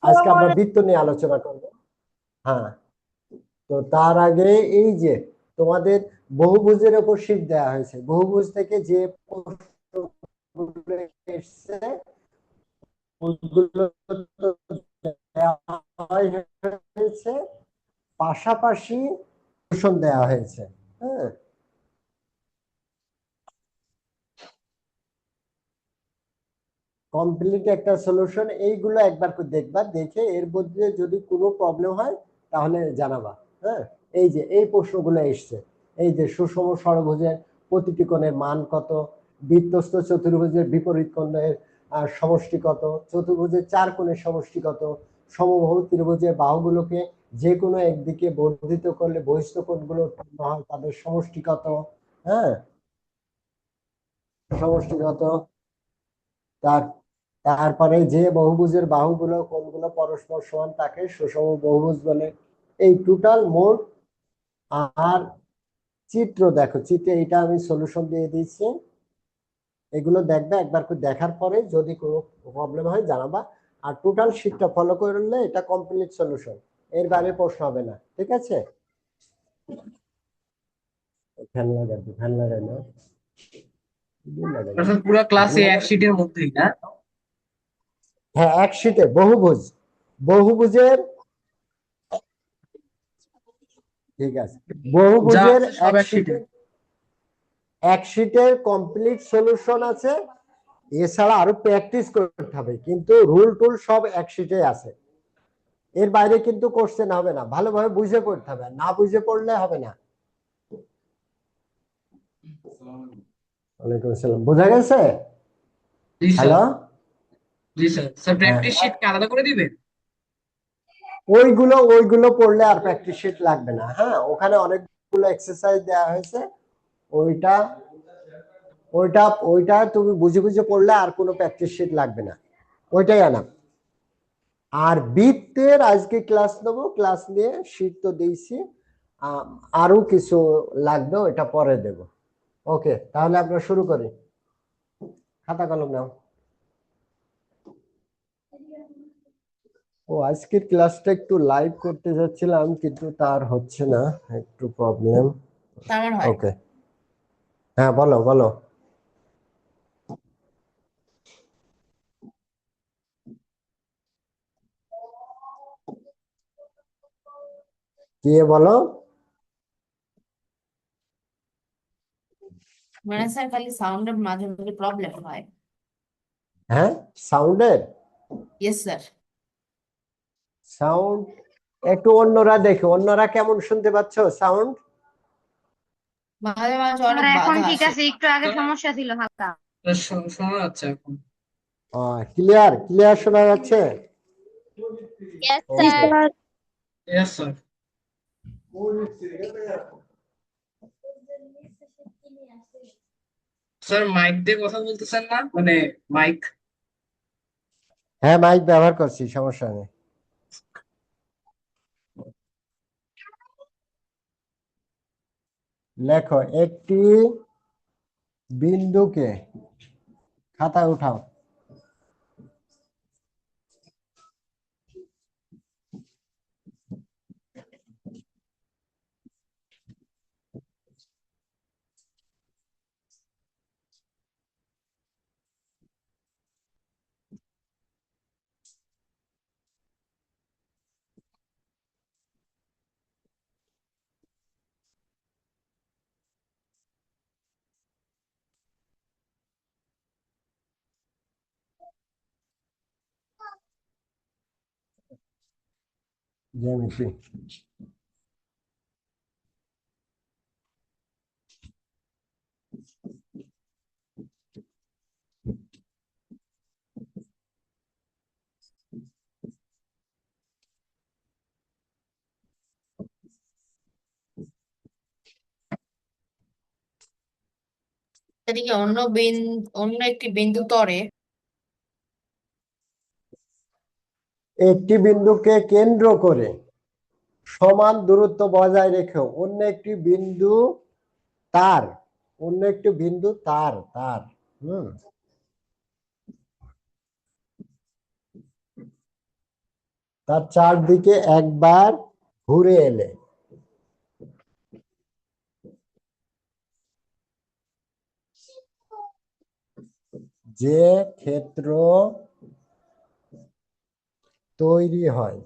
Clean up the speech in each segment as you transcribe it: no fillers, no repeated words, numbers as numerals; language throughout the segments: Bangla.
আজকে আমরা বৃত্ত নিয়ে আলোচনা করব। হ্যাঁ, তো তার আগে এই যে তোমাদের বহুভুজের উপর শীট দেওয়া হয়েছে, বহুভুজ থেকে যে প্রশ্নগুলো এসছে ওইগুলো তো দেওয়া হয়েছে, পাশাপাশি সলিউশন দেওয়া হয়েছে। হ্যাঁ, কমপ্লিট একটা সলিউশন, এইগুলো একবার করে দেখবা, দেখে এর মধ্যে যদি কোনো প্রবলেম হয় তাহলে জানাবা। হ্যাঁ, এই যে এই প্রশ্নগুলো এসছে, এই যে সুষম ষড়ভুজের প্রতিটি কোণের মান কত, বৃত্তস্থ চতুর্ভুজের বিপরীত কোণের সমষ্টি কত, চতুর্ভুজের চার কোণের সমষ্টি কত, সমবাহু ত্রিভুজের বাহুগুলোকে যে কোনো একদিকে বর্ধিত করলে বহিস্থ কোণগুলো উৎপন্ন হয়, তাদের সমষ্টি কত। হ্যাঁ, সমষ্টি কত। তার তারপরে যে বহুভুজের বাহুগুলো কোণগুলো পরস্পর সমান তাকে সুষম বহুভুজ বলে। এই টোটাল মোট। আর চিত্র দেখো, চিত্রে এটা আমি সলিউশন দিয়ে দিয়েছি, এগুলো দেখবে, একবার করে দেখার পরে যদি কোনো প্রবলেম হয় জানাবা। আর টোটাল শীটটা ফলো করলে এটা কমপ্লিট সলিউশন, এর বাইরে প্রশ্ন হবে না। ঠিক আছে, ফ্যান লাগাবো, ফ্যান লাগাই না, পুরো ক্লাসে এক শিটের মধ্যেই না? হ্যাঁ এক শীটে বহুভুজ, বহুভুজের, ঠিক আছে, যা বহুভুজের আছে সব এক এক শিটে। শীটে, এক শীটের কমপ্লিট সলিউশন আছে। এছাড়া আরো প্র্যাকটিস করতে হবে, কিন্তু রুল টুল সব এক শীটে আছে, এর বাইরে কিন্তু কোশ্চেন হবে না, ভালোভাবে বুঝে পড়তে হবে, না বুঝে পড়লে হবে না। ওয়ালাইকুম আসসালাম, বোঝা গেছে? জি স্যার। হ্যালো। জি স্যার। স্যার হ্যাঁ, প্র্যাকটিস শিট কি আলাদা করে দিবেন? ওইগুলো ওইগুলো পড়লে আর প্র্যাকটিস শিট লাগবে না। হ্যাঁ, ওখানে অনেকগুলো এক্সারসাইজ দেওয়া হয়েছে, ওইটা ওইটা ওইটা তুমি বুঝে বুঝে পড়লে আর কোনো প্র্যাকটিস শিট লাগবে না, ওইটাই আনা। আর বৃত্তের আজকে ক্লাস নেবো, ক্লাস নিয়ে শীট তো দিয়েছি, আরো কিছু লাগবে, ওইটা পরে দেব। ওকে, তাহলে আমরা শুরু করি, খাতা কলম নাও। ও আজকের ক্লাসটা একটু লাইভ করতে যাচ্ছিলাম, কিন্তু তার হচ্ছে না, একটু প্রবলেম। আমার হয়। ওকে, হ্যাঁ বলো বলো। কি বলো? মানে স্যার খালি সাউন্ডের মাঝে মাঝে প্রবলেম হয়। হ্যাঁ, সাউন্ডের, ইয়েস স্যার। সাউন্ড একটু অন্যরা দেখো, অন্যরা কেমন শুনতে পাচ্ছ সাউন্ড? মাঝে মাঝে স্যার অনেক এখন বাধা ঠিক আসে। আছে, একটু আগে সমস্যা ছিল হালকা। শোনা যাচ্ছে এখন? ক্লিয়ার ক্লিয়ার শোনা যাচ্ছে? Yes, okay. sir. Yes sir. Sir mike দিয়ে কথা বলতেছেন না, মানে মাইক? হ্যাঁ, মাইক ব্যবহার করছি, সমস্যা নেই। লেখো একটি বিন্দুকে, খাতা উঠাও। জ্যামিতি, এদিকে অন্য একটি বিন্দু তরে একটি বিন্দুকে কেন্দ্র করে সমান দূরত্ব বজায় রেখে অন্য একটি বিন্দু তার, অন্য একটি বিন্দু তার তার হুম, তার চারদিকে একবার ঘুরে এলে যে ক্ষেত্র তৈরি হয়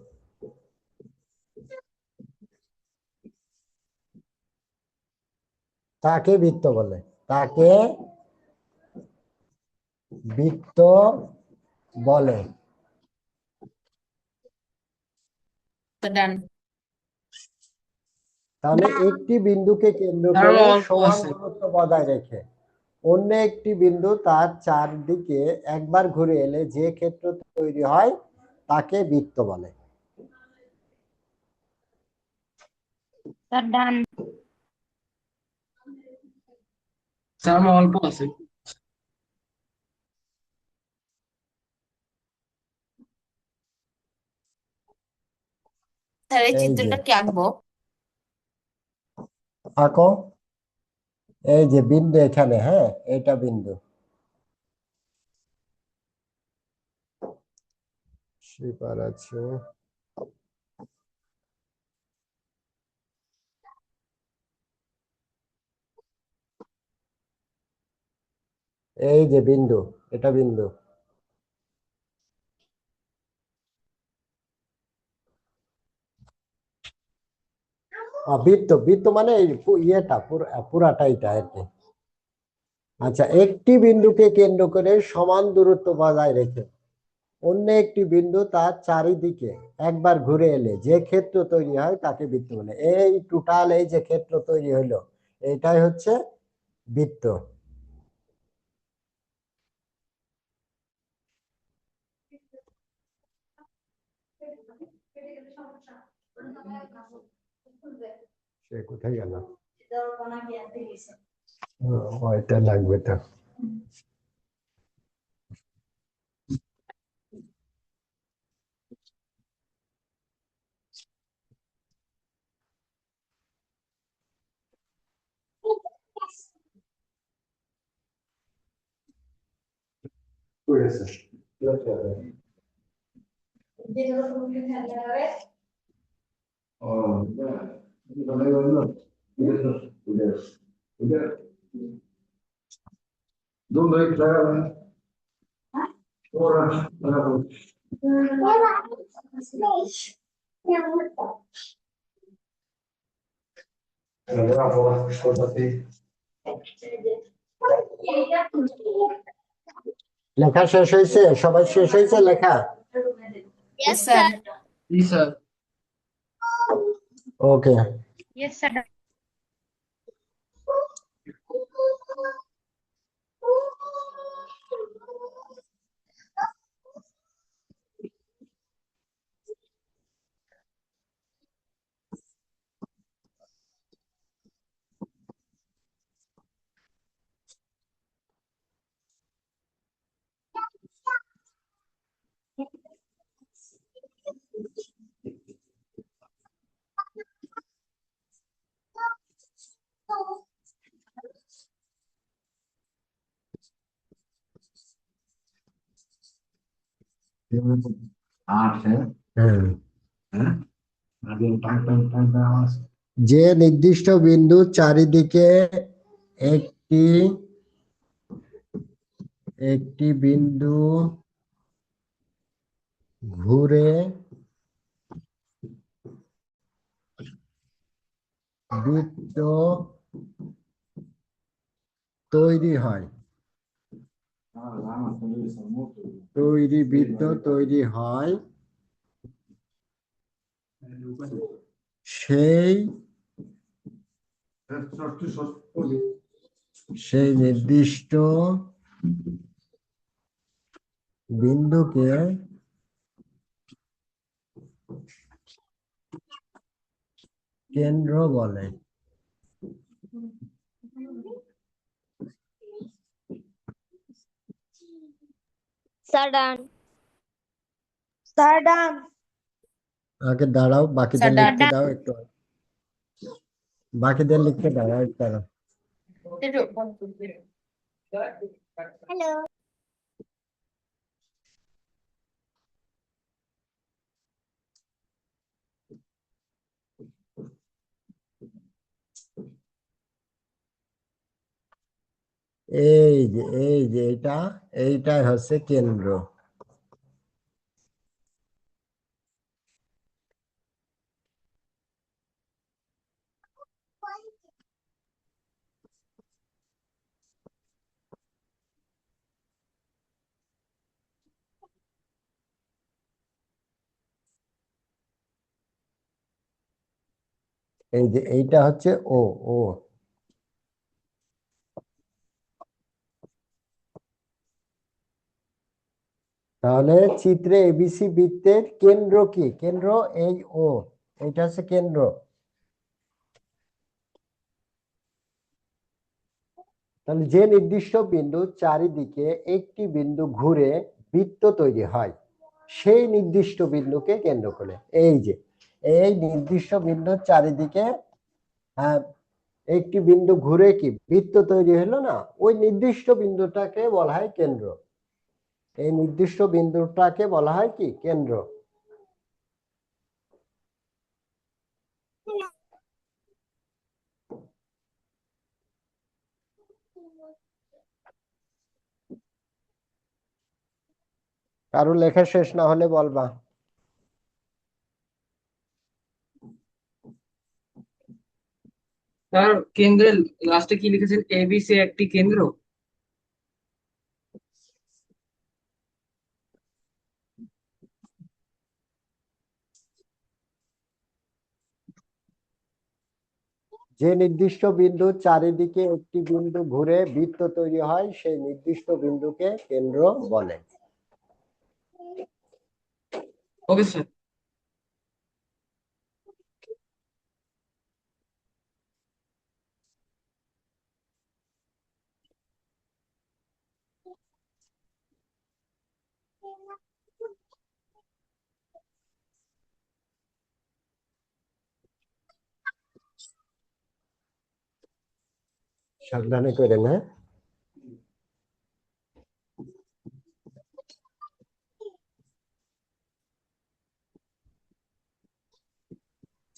তাকে বৃত্ত বলে। তাকে বৃত্ত বলে। ডান। তাহলে একটি বিন্দুকে কেন্দ্র আরো করে অল্প সমান আছে। দূরত্ব বজায় রেখে অন্য একটি বিন্দু তার চারদিকে একবার ঘুরে এলে যে ক্ষেত্র তৈরি হয় তাকে বৃত্ত বলে। স্যার ডান। স্যার আমার অল্প আছে। স্যার এই এই যে চিত্রটা কি আঁকবো? আঁকো। এই যে বিন্দু এখানে, হ্যাঁ এটা বিন্দু। শিপার আছে। এই যে বিন্দু, এটা বিন্দু। বৃত্ত, বৃত্ত মানে এই ইয়েটা পুরাটা এটা আর কি। আচ্ছা, একটি বিন্দুকে কেন্দ্র করে সমান দূরত্ব বজায় রেখে অন্য একটি বিন্দু তার চারিদিকে একবার ঘুরে এলে যে ক্ষেত্র তৈরি হয় তাকে বৃত্ত বলে। এই টোটাল এই যে ক্ষেত্র তৈরি হলো এটাই হচ্ছে বৃত্ত। সে কোথায় গেল? ওইটা লাগবে তো। লেখা শেষ হয়েছে? সবাই শেষ হয়েছে লেখা? Yes sir. স্যার। জি স্যার। ওকে। Yes sir. যে নির্দিষ্ট বিন্দু চারিদিকে একটি একটি বিন্দু ঘুরে বৃত্ত তৈরি হয়, বৃত্ত তৈরি হয়, সেই নির্দিষ্ট বিন্দুকে কেন্দ্র বলে। স্যার ডান। স্যার ডান। আগে দাঁড়াও, বাকিদের স্যার ডান। লিখতে দাও একটু। বাকিদের লিখতে দাও একটু দাঁড়াও। হ্যালো। এই যে এইটাই হচ্ছে কেন্দ্র। এই যে এইটা হচ্ছে ও ও তাহলে চিত্রে এবিসি বৃত্তের কেন্দ্র কি? কেন্দ্র এই ও, এইটা হচ্ছে কেন্দ্র। তাহলে যে নির্দিষ্ট বিন্দু চারিদিকে একটি বিন্দু ঘুরে বৃত্ত তৈরি হয়, সেই নির্দিষ্ট বিন্দুকে কেন্দ্র করে। এই যে এই নির্দিষ্ট বিন্দুর চারিদিকে আহ, একটি বিন্দু ঘুরে কি বৃত্ত তৈরি হলো না, ওই নির্দিষ্ট বিন্দুটাকে বলা হয় কেন্দ্র। এই নির্দিষ্ট বিন্দুটাকে বলা হয় কি? কেন্দ্র। কারো লেখা শেষ না হলে বলবা। তার কেন্দ্রের লাস্টে কি লিখেছেন? এবিসি একটি কেন্দ্র। যে নির্দিষ্ট বিন্দুর চারিদিকে একটি বিন্দু ঘুরে বৃত্ত তৈরি হয়, সেই নির্দিষ্ট বিন্দুকে কেন্দ্র বলে। Okay sir. সাবধানে করেন, হ্যাঁ।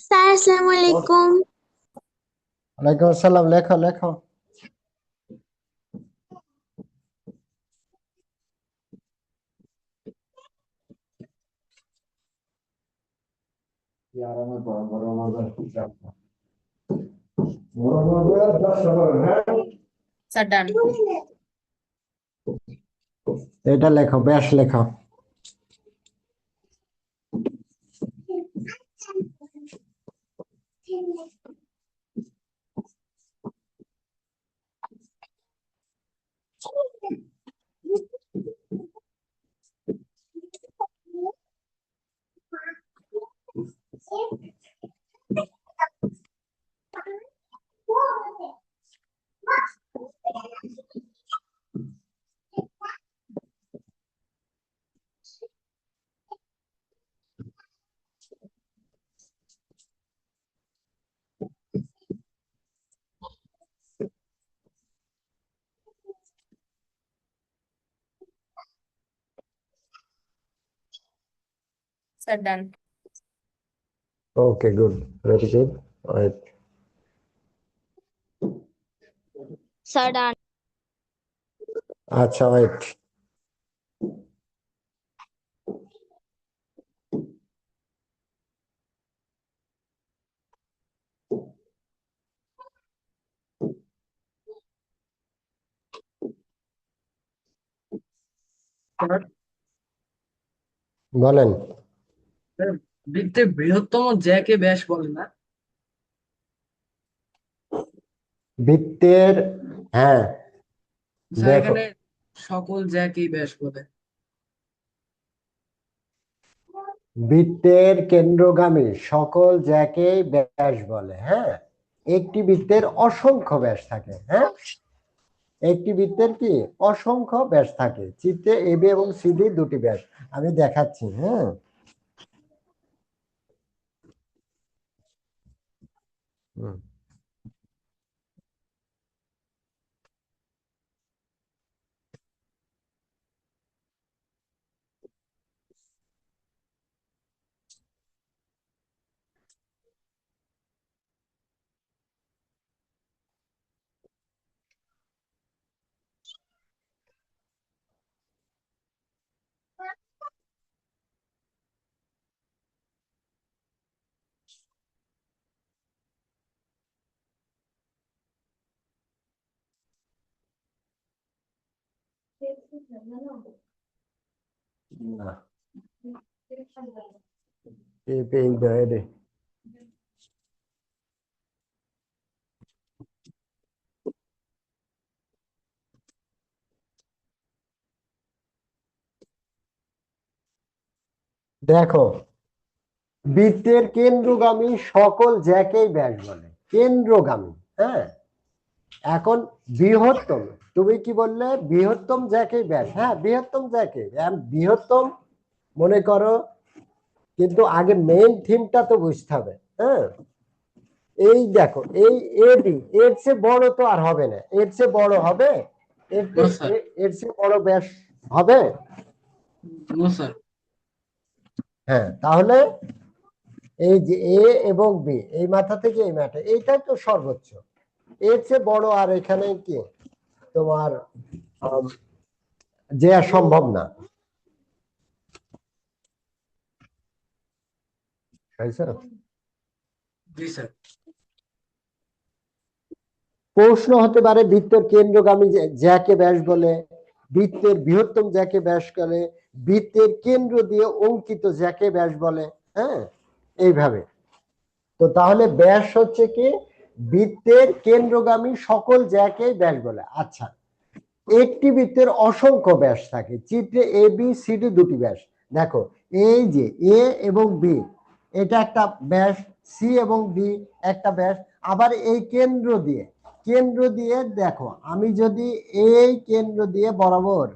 স্যার আসসালামু আলাইকুম। ওয়ালাইকুম আসসালাম, লেখো লেখো। স্যার ডান। এটা লেখো, ব্যাস লেখো। স্যার ডান। ওকে, গুড, ভেরি গুড। স্যার ডান। আচ্ছা, ওয়েট। স্যার, বলেন। স্যার, বৃত্তের বৃহত্তম জ্যাকে ব্যাস বলে না? বৃত্তের, হ্যাঁ, স্যার দেখো, এখানে সকল জ্যাকেই ব্যাস বলে। বৃত্তের কেন্দ্রগামী সকল জ্যাকেই ব্যাস বলে। হ্যাঁ, একটি বৃত্তের অসংখ্য ব্যাস থাকে। হ্যাঁ, একটি বৃত্তের কি অসংখ্য ব্যাস থাকে। চিত্রে এবি এবং সিডি দুটি ব্যাস, আমি দেখাচ্ছি। হ্যাঁ, হুম। না এই দে দেখো, বৃত্তের কেন্দ্রগামী সকল জ্যাকেই ব্যাস বলে, কেন্দ্রগামী। হ্যাঁ, এখন বৃহত্তম, তুমি কি বললে? বৃহত্তম জ্যাকেই ব্যাস। হ্যাঁ, বৃহত্তম জ্যাকে, বৃহত্তম মনে করো, কিন্তু আগে মেইন থিমটা তো বুঝতে হবে। হ্যাঁ, এই দেখো, এই এডি এর চেয়ে বড় তো আর হবে না, এর চেয়ে বড় হবে? নো স্যার, এর চেয়ে বড় ব্যাস হবে? No sir. হ্যাঁ, তাহলে এই যে এ এবং বি, এই মাথা থেকে এই মাথা, এইটাই তো সর্বোচ্চ। এর চেয়ে বড় আর এখানে কি তোমার যে আর সম্ভব না। জি স্যার। প্রশ্ন হতে পারে বৃত্তের কেন্দ্রগামী জ্যাকে ব্যাস বলে, বৃত্তের বৃহত্তম জ্যাকে ব্যাস বলে, বৃত্তের কেন্দ্র দিয়ে অঙ্কিত জ্যাকে ব্যাস বলে। হ্যাঁ, এইভাবে। তো তাহলে ব্যাস হচ্ছে কি? বৃত্তের কেন্দ্রগামী সকল জ্যাকে ব্যাস বলে। আচ্ছা, একটি বৃত্তের অসংখ্য ব্যাস থাকে। চিত্রে এ বি সি ডি দুটি ব্যাস। দেখো, এই যে এ এবং বি, এটা একটা ব্যাস, সি এবং ডি একটা ব্যাস। আবার এই কেন্দ্র দিয়ে দেখো, আমি যদি এই কেন্দ্র দিয়ে বরাবর,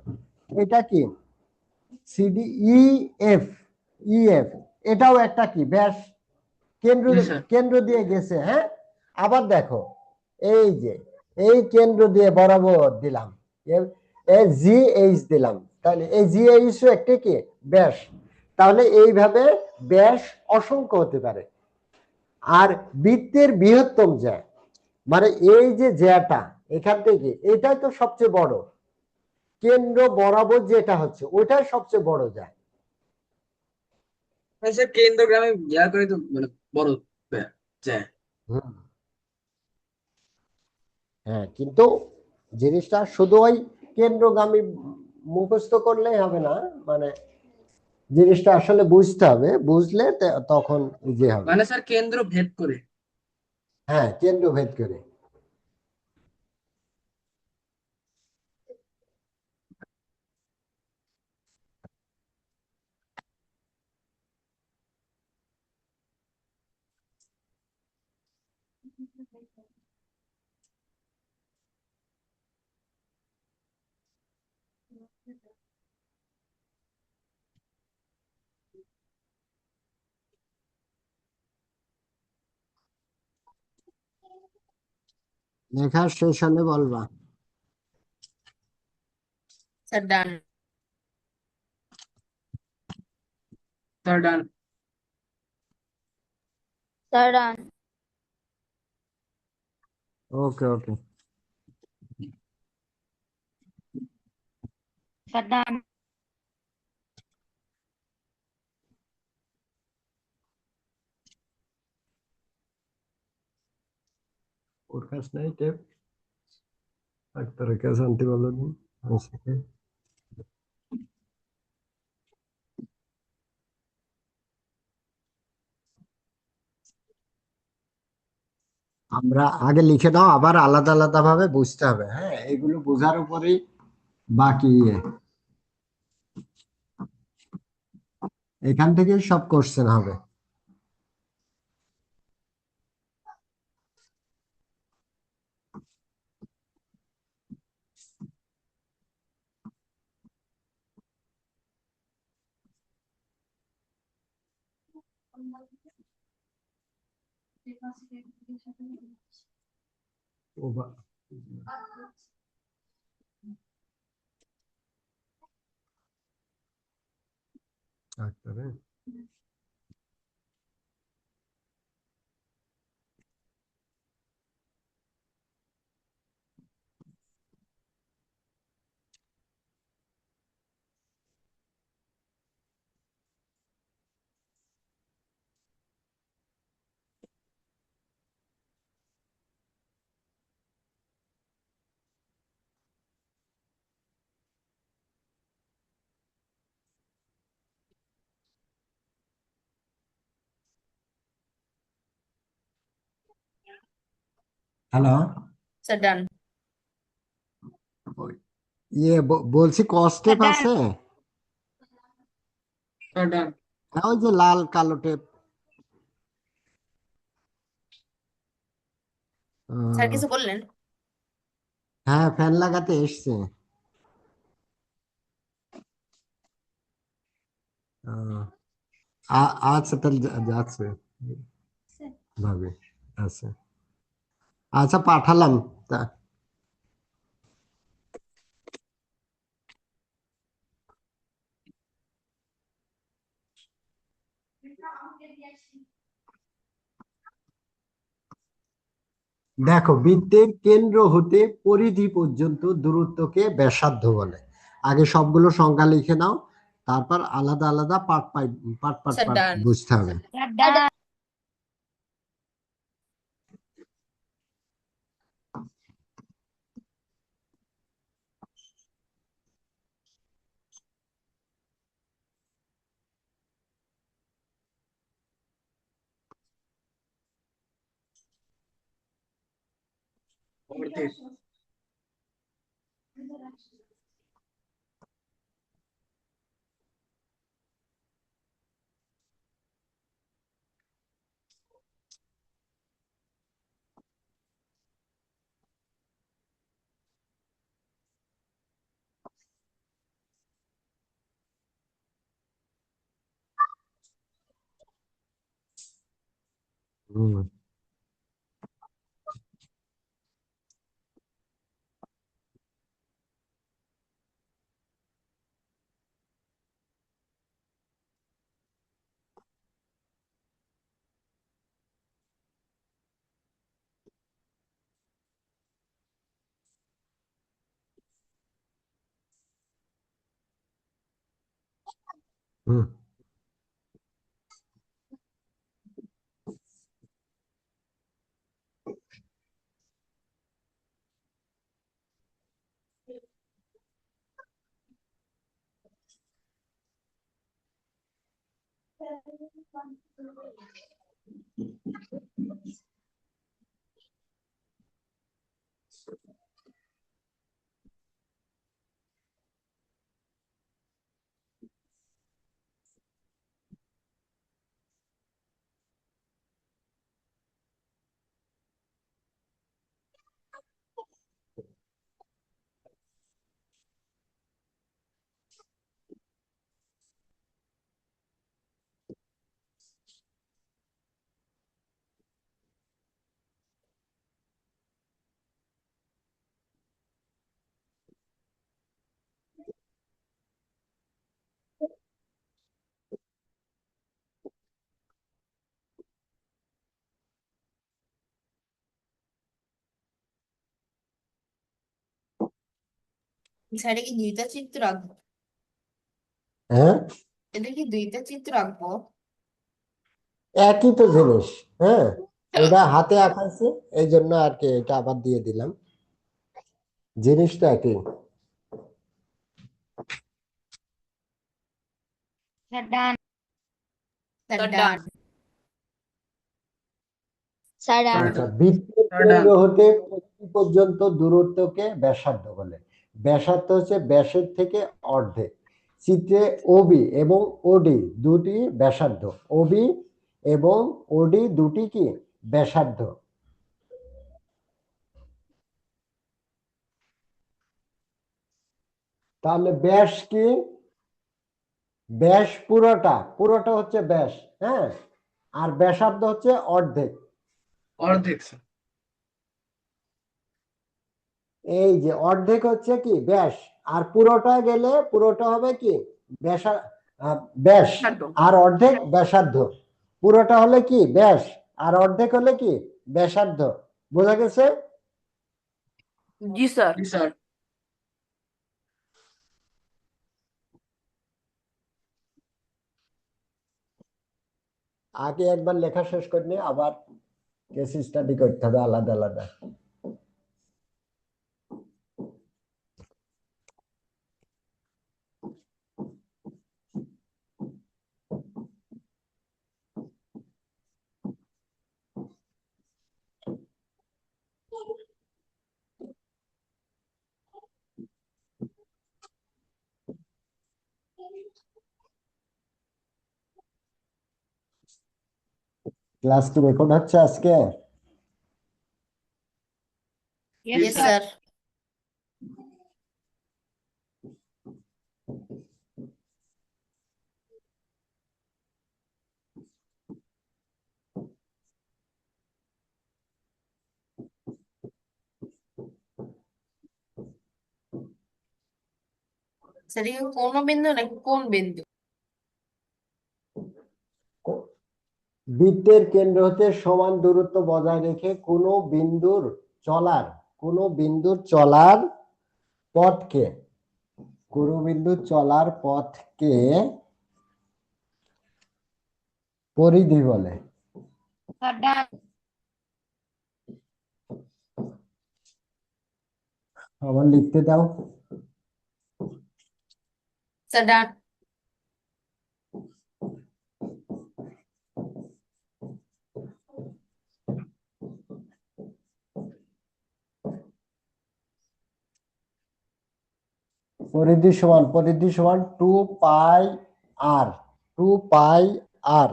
এটা কি CD, E F, E F, এটাও একটা কি ব্যাস, কেন্দ্র জি স্যার। কেন্দ্র দিয়ে গেছে। হ্যাঁ, আবার দেখো, এই যে এই কেন্দ্র দিয়ে বরাবর দিলাম, জি এইচ দিলাম, তাহলে এই জি এইচ একটি কি ব্যাস। তাহলে এইভাবে ব্যাস অসংখ্য হতে পারে। আর বৃত্তের বৃহত্তম জ্যা, মানে এই যে জ্যাটা এখান থেকে, এটাই তো সবচেয়ে বড়, কেন্দ্র বরাবর যেটা হচ্ছে ওইটাই সবচেয়ে বড় জ্যা। স্যার কেন্দ্রগ্রামে ইয়া করে তো মানে বড় যায়। হুম, হ্যাঁ, কিন্তু জিনিসটা শুধু ওই কেন্দ্রগামী মুখস্থ করলেই হবে না, মানে জিনিসটা আসলে বুঝতে হবে, বুঝলে তখন ইজি হবে। মানে স্যার কেন্দ্র ভেদ করে। হ্যাঁ, কেন্দ্র ভেদ করে। লেখা শেষ হলে বলবা। স্যার ডান। স্যার ডান। স্যার ডান। ওকে ওকে। স্যার ডান। ওর কাছে নাই টেপ, ডাক্তারের কাছে আনতে বললেন। আমরা আগে লিখে দাও, আবার আলাদা আলাদা ভাবে বুঝতে হবে। হ্যাঁ, এগুলো বোঝার উপরেই বাকি এখান থেকেই সব কোশ্চেন হবে। ও ডাক্তারে হ্যালো, Sir, done. বলছি ক স্টেপ Done. আছে? স্যার ডান। হ্যাঁ, ওই যে লাল কালো টেপ। স্যার আহ, কিছু বললেন? হ্যাঁ, ফ্যান লাগাতে এসছে। আহ, আচ্ছা, তাহলে যাচ্ছে ভাবে। আচ্ছা, আচ্ছা, পাঠালাম। তা দেখো, বৃত্তের কেন্দ্র হতে পরিধি পর্যন্ত দূরত্বকে ব্যাসার্ধ বলে। আগে সবগুলো সংজ্ঞা লিখে নাও, তারপর আলাদা আলাদা পার্ট পাই, part part Sir, part done. বুঝতে হবে। Sir, done. অর্ধেক। হুম, হুম, স্যার কি দুইটা চিত্র আঁকবো? হ্যাঁ, এদের কি দুইটা চিত্র আঁকবো? একই তো জিনিস। হ্যাঁ, এটা হাতে আঁকা আছে, এই জন্য আর কি এটা আবার দিয়ে দিলাম। জিনিসটা একই। Sir, done. Sir, done. Sir, done. আচ্ছা, বৃত্তের স্যার ডান। কেন্দ্র হতে পরিধি পর্যন্ত দূরত্বকে ব্যাসার্ধ বলে। ব্যাসার্ধ হচ্ছে ব্যাসের থেকে অর্ধেক। চিত্রে ওবি এবং ওডি দুটি ব্যাসার্ধ। ওবি এবং ওডি দুটি কি ব্যাসার্ধ। তাহলে ব্যাস কি? ব্যাস পুরোটা পুরোটা হচ্ছে ব্যাস। হ্যাঁ, আর ব্যাসার্ধ হচ্ছে অর্ধেক। অর্ধেক স্যার। এই যে অর্ধেক হচ্ছে কি ব্যাস, আর পুরোটা গেলে পুরোটা হবে কি ব্যাসা, ব্যাস আর অর্ধেক ব্যাসার্ধ। পুরোটা হলে কি ব্যাস, আর অর্ধেক হলে কি ব্যাসার্ধ। বোঝা গেছে? জি স্যার। জি স্যার। আগে একবার লেখা শেষ করে নিয়ে আবার কেস স্টাডি করতে হবে আলাদা আলাদা। ক্লাস কি রেকর্ড হচ্ছে আজকে? Yes, sir. স্যার এই কোন বিন্দু নাকি কোন বিন্দু? বৃত্তের কেন্দ্র হতে সমান দূরত্ব বজায় রেখে কোনো বিন্দুর চলার পথকে পরিধি বলে। স্যার ডান। আমার লিখতে দাও। স্যার ডান। পরিধি সমান 2 পাই r। 2 পাই r।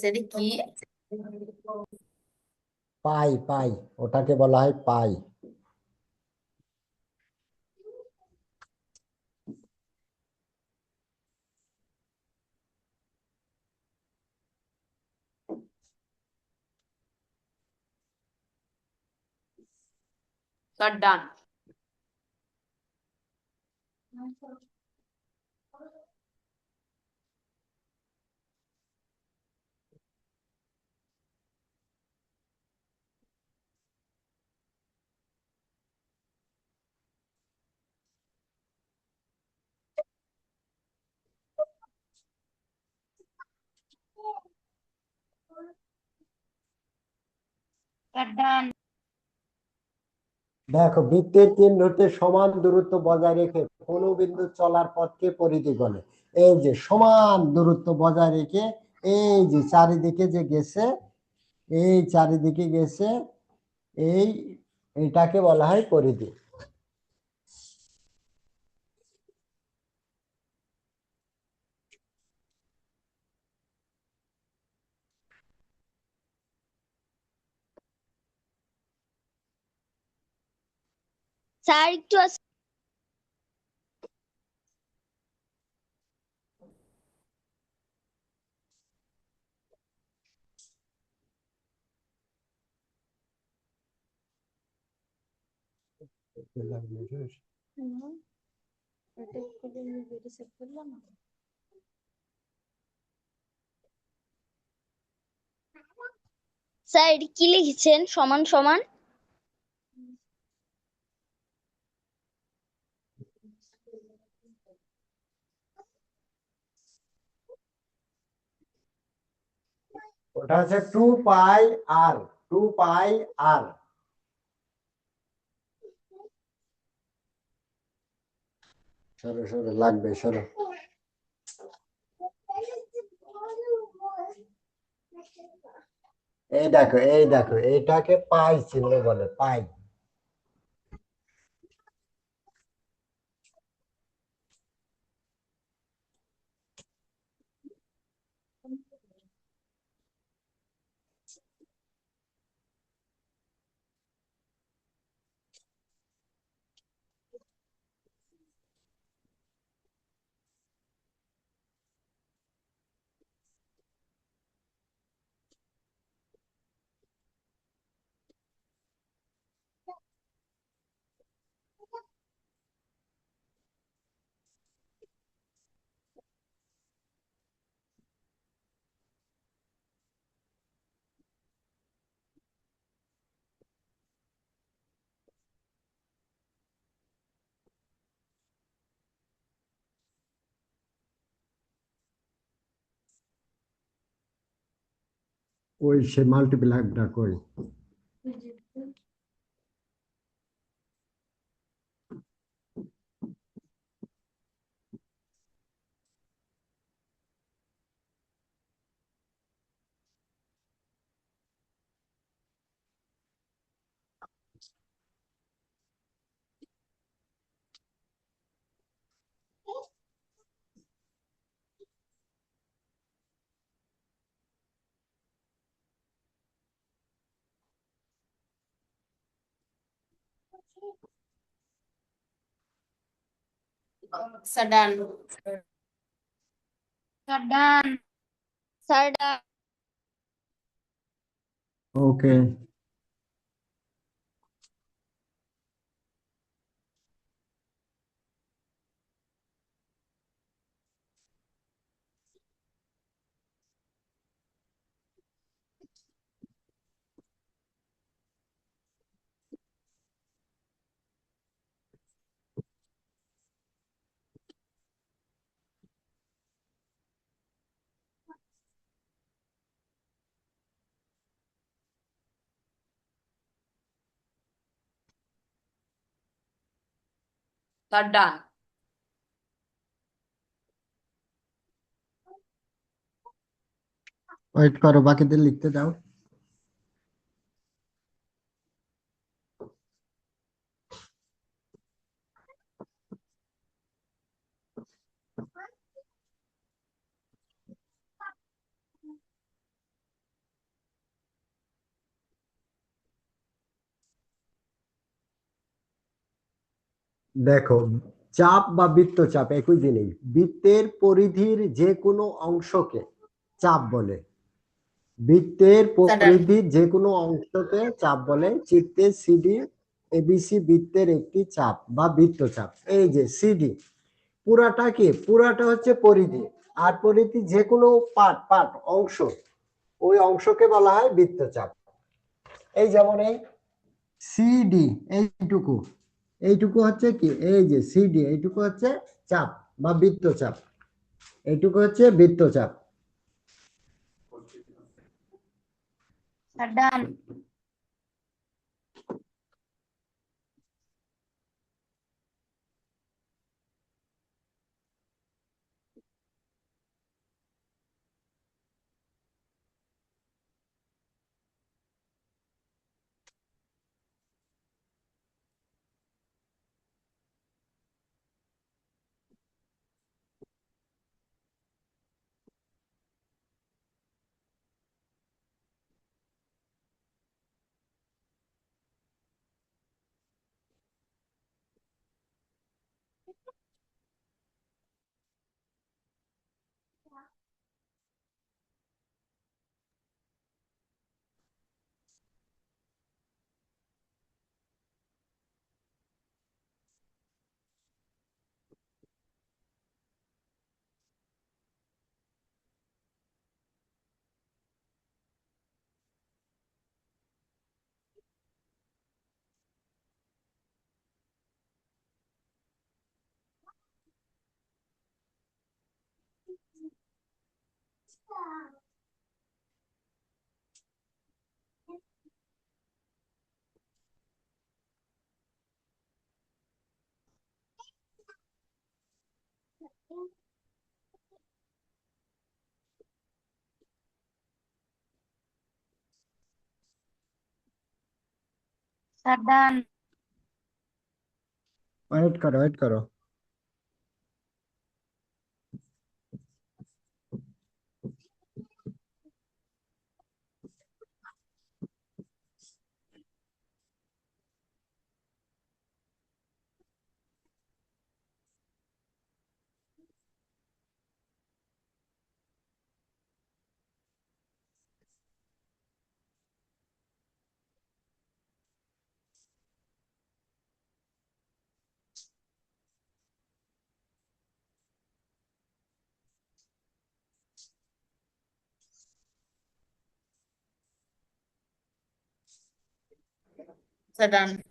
স্যার কি? পাই ওটাকে বলা হয় পাই। স্যার ডান। স্যার ডান। দেখো, বৃত্তের কেন্দ্র হতে সমান দূরত্ব বজায় রেখে কোনো বিন্দু চলার পথকে পরিধি বলে। এই যে সমান দূরত্ব বজায় রেখে এই যে চারিদিকে গেছে, এই এটাকে বলা হয় পরিধি। স্যার একটু স্যার এটা কি লিখেছেন সমান সমান? ওটা হচ্ছে 2 পাই r। 2 পাই r। সরো লাগবে, সরো। এই দেখো এটাকে পাই চিহ্ন বলে, পাই। ওই সে মাল্টিপ্লাইটা কই? sudden, sudden, sudden, ওকে, sudden, ওয়েট করো, বাকিদের লিখতে দাও। দেখো, চাপ বা বৃত্তচাপ একই জিনিস। বৃত্তের পরিধির যে কোনো অংশকে চাপ বলে। বৃত্তের পরিধির যে কোনো অংশকে চাপ বলে। চিত্রে সিডি এবিসি বৃত্তের একটি চাপ বা বৃত্তচাপ। এই যে সিডি, পুরাটা কি? পুরাটা হচ্ছে পরিধি। আর পরিধি যে কোনো পার্ট পার্ট অংশ, ওই অংশকে বলা হয় বৃত্তচাপ। এই যেমন এই সিডি, এইটুকু, এইটুকু হচ্ছে কি? এই যে সিডি, এইটুকু হচ্ছে চাপ বা বৃত্তচাপ। এইটুকু হচ্ছে বৃত্তচাপ। sudden, sudden, ওয়েট করো, ওয়েট করো। sudden,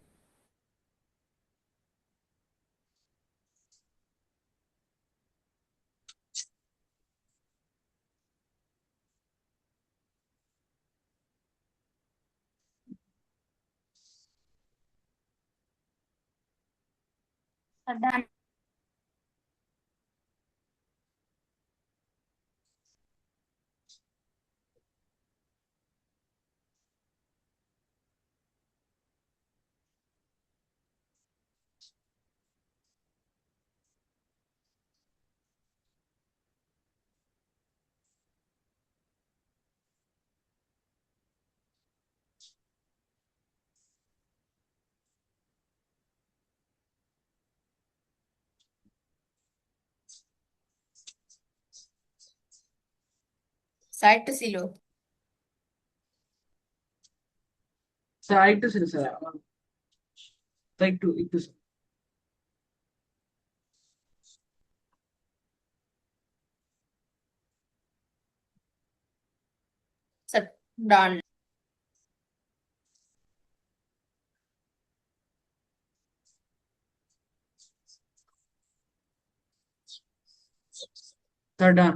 sudden, সাইডটা ছিল স্যার আরেকটু ছিল স্যার আমার, স্যার একটু একটু স্যার ডান স্যার ডান।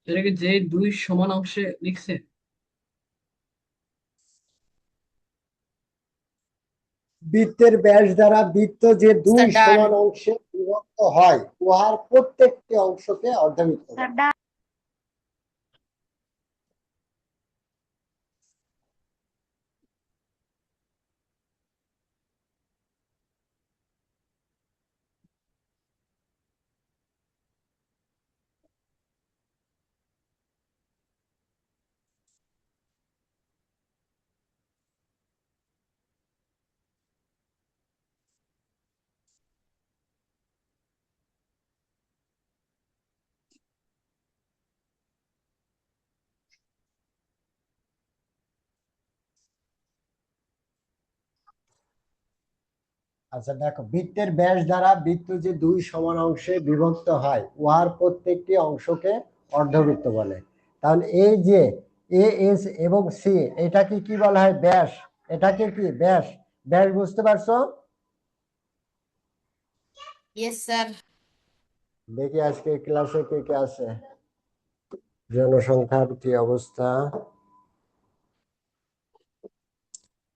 সেটাকে যে দুই সমান অংশে লিখছে। বৃত্তের ব্যাস দ্বারা বৃত্ত যে দুই স্যার ডান সমান অংশে বিভক্ত হয় উহার প্রত্যেকটি অংশকে অর্ধবৃত্ত স্যার বলে। ডান আচ্ছা দেখো, বৃত্তের ব্যাস দ্বারা বৃত্ত যে দুই সমান অংশে বিভক্ত হয় উহার প্রত্যেকটি অংশকে অর্ধবৃত্ত বলে। তাহলে এই যে এ এস এবং সি, এটাকে কি বলা হয়? ব্যাস। এটাকে কি ব্যাস? ব্যাস বুঝতে পারছো? ইয়েস স্যার দেখি আজকে ক্লাসে কে কে আছে, জনসংখ্যার কি অবস্থা।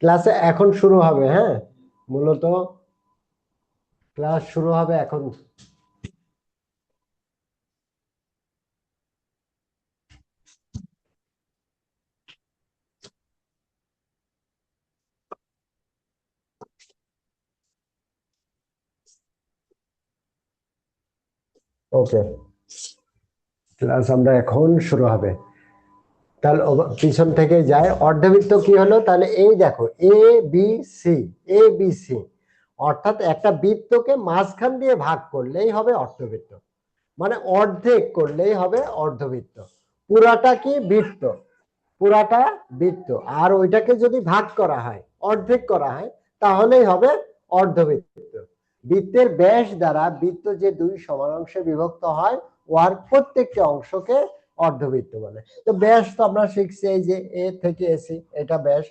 ক্লাসে এখন শুরু হবে, হ্যাঁ, মূলত ক্লাস শুরু হবে এখন। ওকে, ক্লাস আমরা এখন শুরু হবে। তাহলে পিছন থেকে যায়, অর্ধবৃত্ত কি হলো? তাহলে এই দেখো, A B C, A B C, অর্থাৎ একটা বৃত্তকে মাঝখান দিয়ে ভাগ করলেই হবে অর্ধবৃত্ত, মানে অর্ধেক করলেই হবে অর্ধবৃত্ত। পুরাটা কি বৃত্ত, পুরাটা বৃত্ত, আর ওইটাকে যদি ভাগ করা হয়, অর্ধেক করা হয়, তাহলেই হবে অর্ধবৃত্ত। বৃত্তের ব্যাস দ্বারা বৃত্ত যে দুই সমান অংশে বিভক্ত হয় ওয়ার প্রত্যেকটি অংশকে অর্ধবৃত্ত বলে। তো ব্যাস তো আমরা শিখছি, এই যে এ থেকে এসি এটা ব্যাস,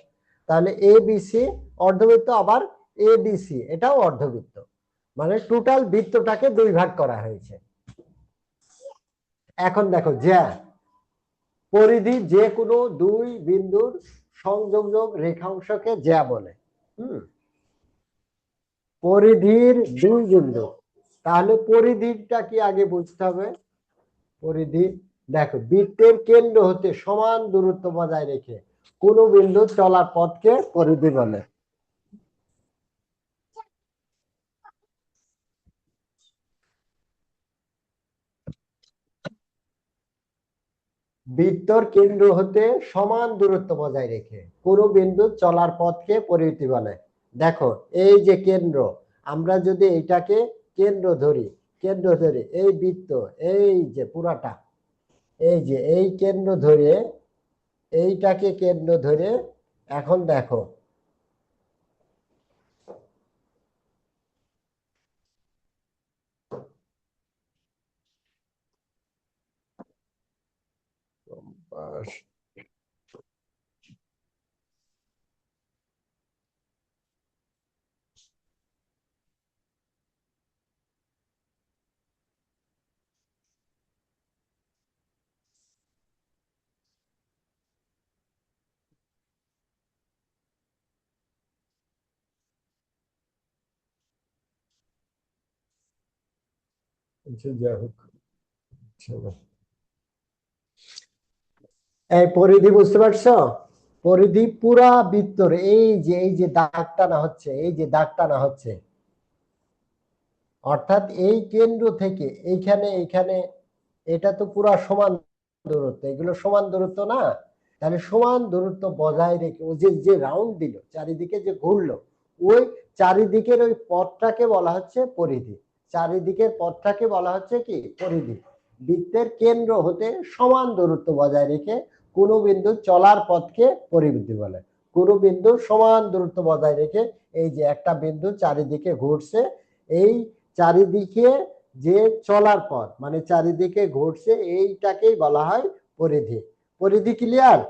তাহলে এ বিসি অর্ধবৃত্ত, আবার এ ডিসি এটাও অর্ধবৃত্ত, মানে টোটাল বৃত্তটাকে দুই ভাগ করা হয়েছে। এখন দেখো জ্যা, পরিধি যে কোনো দুই বিন্দুর সংযোজক রেখাংশকে জ্যা বলে। পরিধির দুই বিন্দু, তাহলে পরিধিটা কি আগে বুঝতে হবে। পরিধি দেখো, বৃত্তের কেন্দ্র হতে সমান দূরত্ব বজায় রেখে কোন বিন্দু চলার পথকে পরিধি বলে। বৃত্তর কেন্দ্র হতে সমান দূরত্ব বজায় রেখে কোন বিন্দু চলার পথকে পরিধি বলে। দেখো এই যে কেন্দ্র, আমরা যদি এটাকে কেন্দ্র ধরি, এই বৃত্ত, এই যে পুরাটা, এই যে এই কেন্দ্র ধরে, এইটাকে কেন্দ্র ধরে, এখন দেখো যাই হোক, এই পরিধি বুঝতে পারছো? পরিধি পুরা বৃত্তর এই যে দাগ টানা হচ্ছে, এই যে দাগ টানা হচ্ছে, অর্থাৎ এই কেন্দ্র থেকে এইখানে এইখানে, এটা তো পুরা সমান দূরত্ব, এগুলো সমান দূরত্ব না, তাহলে সমান দূরত্ব বজায় রেখে ও যে যে রাউন্ড দিল, চারিদিকে যে ঘুরলো, ওই চারিদিকের ওই পথটাকে বলা হচ্ছে পরিধি। চারিদিকের পথটাকে বলা হচ্ছে কি পরিধি। বৃত্তের কেন্দ্র হতে সমান দূরত্ব বজায় রেখে কোন বিন্দু চলার পথকে পরিধি বলে। কোন বিন্দু সমান দূরত্ব বজায় রেখে, এই যে একটা বিন্দু চারিদিকে ঘুরছে, এই চারিদিকে যে চলার পথ মানে চারিদিকে ঘুরছে, এইটাকেই বলা হয় পরিধি। পরিধি ক্লিয়ার?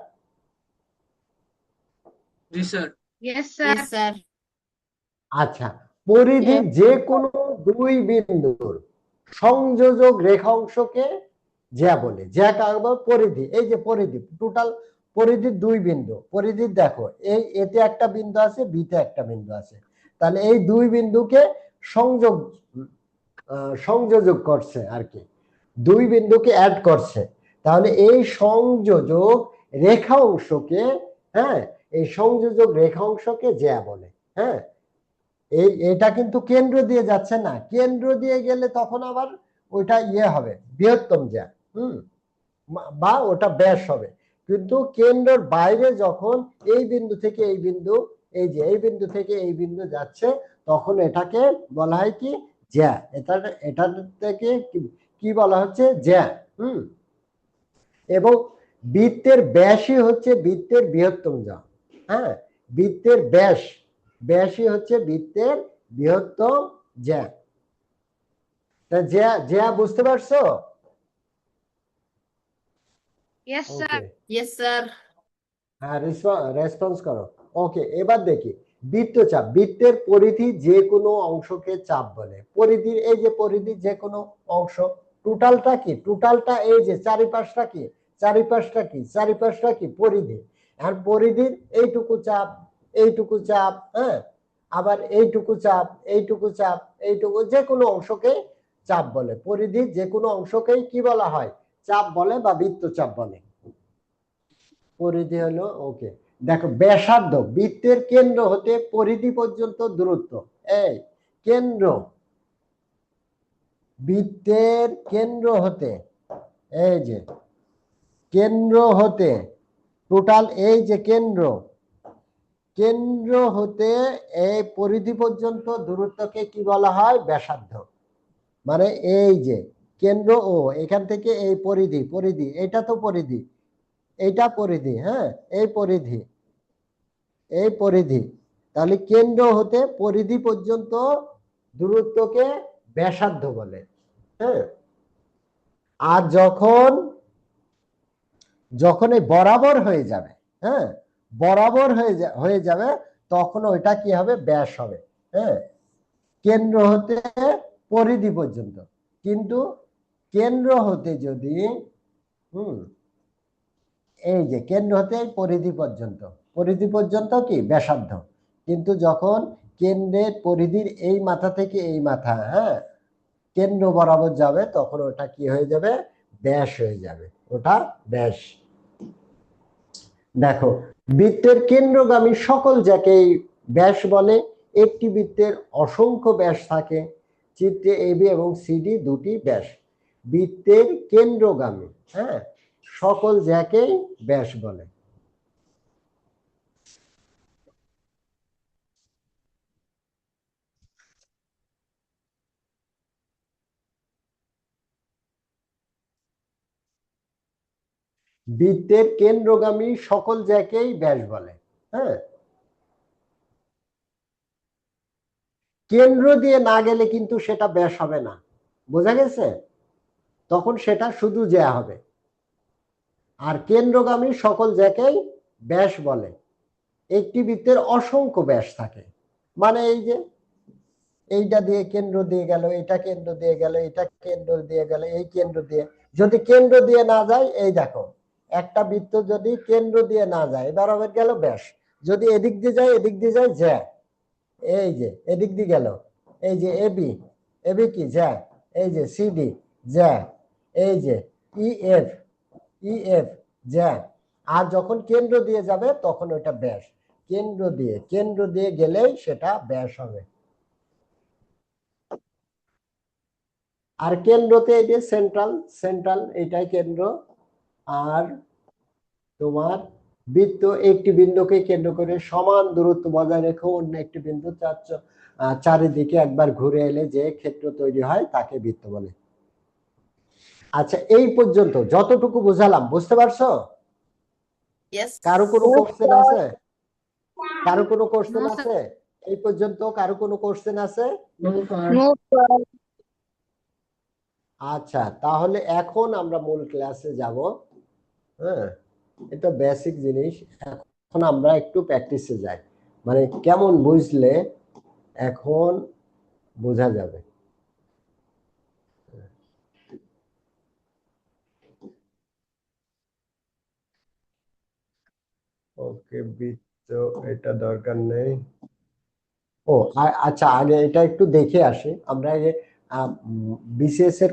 জি স্যার। Yes, sir. আচ্ছা, পরিধি যে কোনো দুই বিন্দুর সংযোজক রেখাংশকে জ্যা বলে। জ্যা কাকে বলে? পরিধি। এই যে পরিধি, টোটাল পরিধির দুই বিন্দু। পরিধির দেখো, এই এতে একটা বিন্দু আছে, বিতে একটা বিন্দু আছে, তাহলে এই দুই বিন্দুকে সংযোজক করছে আর কি, দুই বিন্দুকে অ্যাড করছে, তাহলে এই সংযোজক রেখাংশকে, হ্যাঁ, এই সংযোজক রেখাংশকে জ্যা বলে। হ্যাঁ, এটা কিন্তু কেন্দ্র দিয়ে যাচ্ছে না, কেন্দ্র দিয়ে গেলে তখন আবার ওইটা ইয়ে হবে, বৃহত্তম জ্যা, বা ওটা ব্যাস হবে। কিন্তু কেন্দ্রের বাইরে যখন এই বিন্দু থেকে এই বিন্দু, এই যে এই বিন্দু থেকে এই বিন্দু যাচ্ছে, তখন এটাকে বলা হয় কি জ্যা। এটা থেকে কি বলা হচ্ছে জ্যা। এবং বৃত্তের ব্যাসই হচ্ছে বৃত্তের বৃহত্তম জ্যা। হ্যাঁ, বৃত্তের ব্যাসই হচ্ছে বৃত্তের বৃহত্তম জ্যা। তা জ্যা বুঝতে পারছো? Yes, sir. ওকে, Yes, sir. হ্যাঁ, রেসপন্স করো। ওকে, এবার দেখি বৃত্তচাপ। বৃত্তের পরিধি যে কোনো অংশকে চাপ বলে। পরিধির এই যে পরিধির যে কোনো অংশ, টোটালটা কি? টোটালটা এই যে চারিপাশটা কি? চারিপাশটা কি পরিধি। আর পরিধির এইটুকু চাপ, এইটুকু চাপ, হ্যাঁ, আবার এইটুকু চাপ, এইটুকু চাপ, এইটুকু, যে কোনো অংশকে চাপ বলে। পরিধির যে কোনো অংশকেই কি বলা হয়? চাপ বলে বা বৃত্তচাপ বলে। পরিধি হলো, ওকে দেখো, ব্যাসার্ধ বৃত্তের কেন্দ্র হতে পরিধি পর্যন্ত দূরত্ব। এই কেন্দ্র, বৃত্তের কেন্দ্র হতে, এই যে কেন্দ্র হতে টোটাল, এই যে কেন্দ্র হতে এই পরিধি পর্যন্ত দূরত্বকে কি বলা হয়? ব্যাসার্ধ। মানে এই যে কেন্দ্র ও এখান থেকে এই পরিধি, এটা তো পরিধি, এইটা পরিধি, হ্যাঁ, এই পরিধি, তাহলে কেন্দ্র হতে পরিধি পর্যন্ত দূরত্বকে ব্যাসার্ধ বলে। হ্যাঁ, আর যখন যখন এই বরাবর হয়ে যাবে, হ্যাঁ, বরাবর হয়ে যাবে, তখন ওইটা কি হবে, ব্যাস হবে। হ্যাঁ, কেন্দ্র হতে পরিধি পর্যন্ত। কিন্তু কেন্দ্র হতে যদি এই যে কেন্দ্র হতে পরিধি পর্যন্ত, পরিধি পর্যন্ত কি ব্যাসার্ধ। কিন্তু যখন কেন্দ্রের পরিধির এই মাথা থেকে এই মাথা, হ্যাঁ, কেন্দ্র বরাবর যাবে, তখন ওটা কি হয়ে যাবে, ব্যাস হয়ে যাবে, ওটা ব্যাস। দেখো, বৃত্তের কেন্দ্রগামী সকল যাকেই ব্যাস বলে। একটি বৃত্তের অসংখ্য ব্যাস থাকে। চিত্রে এবি এবং সিডি দুটি ব্যাস। বৃত্তের কেন্দ্রগামী, হ্যাঁ, সকল যাকেই ব্যাস বলে। বৃত্তের কেন্দ্রগামী সকল যাকেই ব্যাস বলে। হ্যাঁ, কেন্দ্র দিয়ে না গেলে কিন্তু সেটা ব্যাস হবে না, বোঝা গেছে? তখন সেটা শুধু জ্যা হবে। আর কেন্দ্রগামী সকল যাকেই ব্যাস বলে। একটি বৃত্তের অসংখ্য ব্যাস থাকে, মানে এই যে এইটা দিয়ে কেন্দ্র দিয়ে গেল, এটা কেন্দ্র দিয়ে গেল, এটা কেন্দ্র দিয়ে গেল, এই কেন্দ্র দিয়ে, যদি কেন্দ্র দিয়ে না যায়, এই দেখো একটা বৃত্ত যদি কেন্দ্র দিয়ে না যায়, এবার হবে গেল ব্যাস। যদি এদিক দিয়ে যায়, এদিক দিয়ে যায় জ্যা, এই যে এদিক দিয়ে গেল, এই যে এবি, এবি কি জ্যা, এই যে সিডি জ্যা, এই যে ইএফ, ইএফ জ্যা। আর যখন কেন্দ্র দিয়ে যাবে তখন ওটা ব্যাস। কেন্দ্র দিয়ে গেলেই সেটা ব্যাস হবে। আর কেন্দ্রতে এই যে সেন্ট্রাল, সেন্ট্রাল এটাই কেন্দ্র। আর তোমার বৃত্ত একটি বিন্দুকে কেন্দ্র করে সমান দূরত্ব বজায় রেখে অন্য একটি বিন্দু চারিদিকে একবার ঘুরে এলে যে ক্ষেত্র তৈরি হয় তাকে বৃত্ত বলে। আচ্ছা, এই পর্যন্ত যতটুকু বুঝালাম, বুঝতে পারছো? Yes. কারো কোনো কোশ্চেন আছে? কারো কোনো কোশ্চেন No, sir. আছে? এই পর্যন্ত কারো কোনো কোশ্চেন আছে? No, sir. No, sir. আচ্ছা, তাহলে এখন আমরা মূল ক্লাসে যাব। হ্যাঁ, এটা বেসিক জিনিস। এখন আমরা একটু প্র্যাকটিসে যাই, মানে কেমন বুঝলে এখন বোঝা যাবে। ওকে, বৃত্ত এটা দরকার নেই। ও আচ্ছা, আগে এটা একটু দেখে আসি আমরা। আগে বিসিএস এর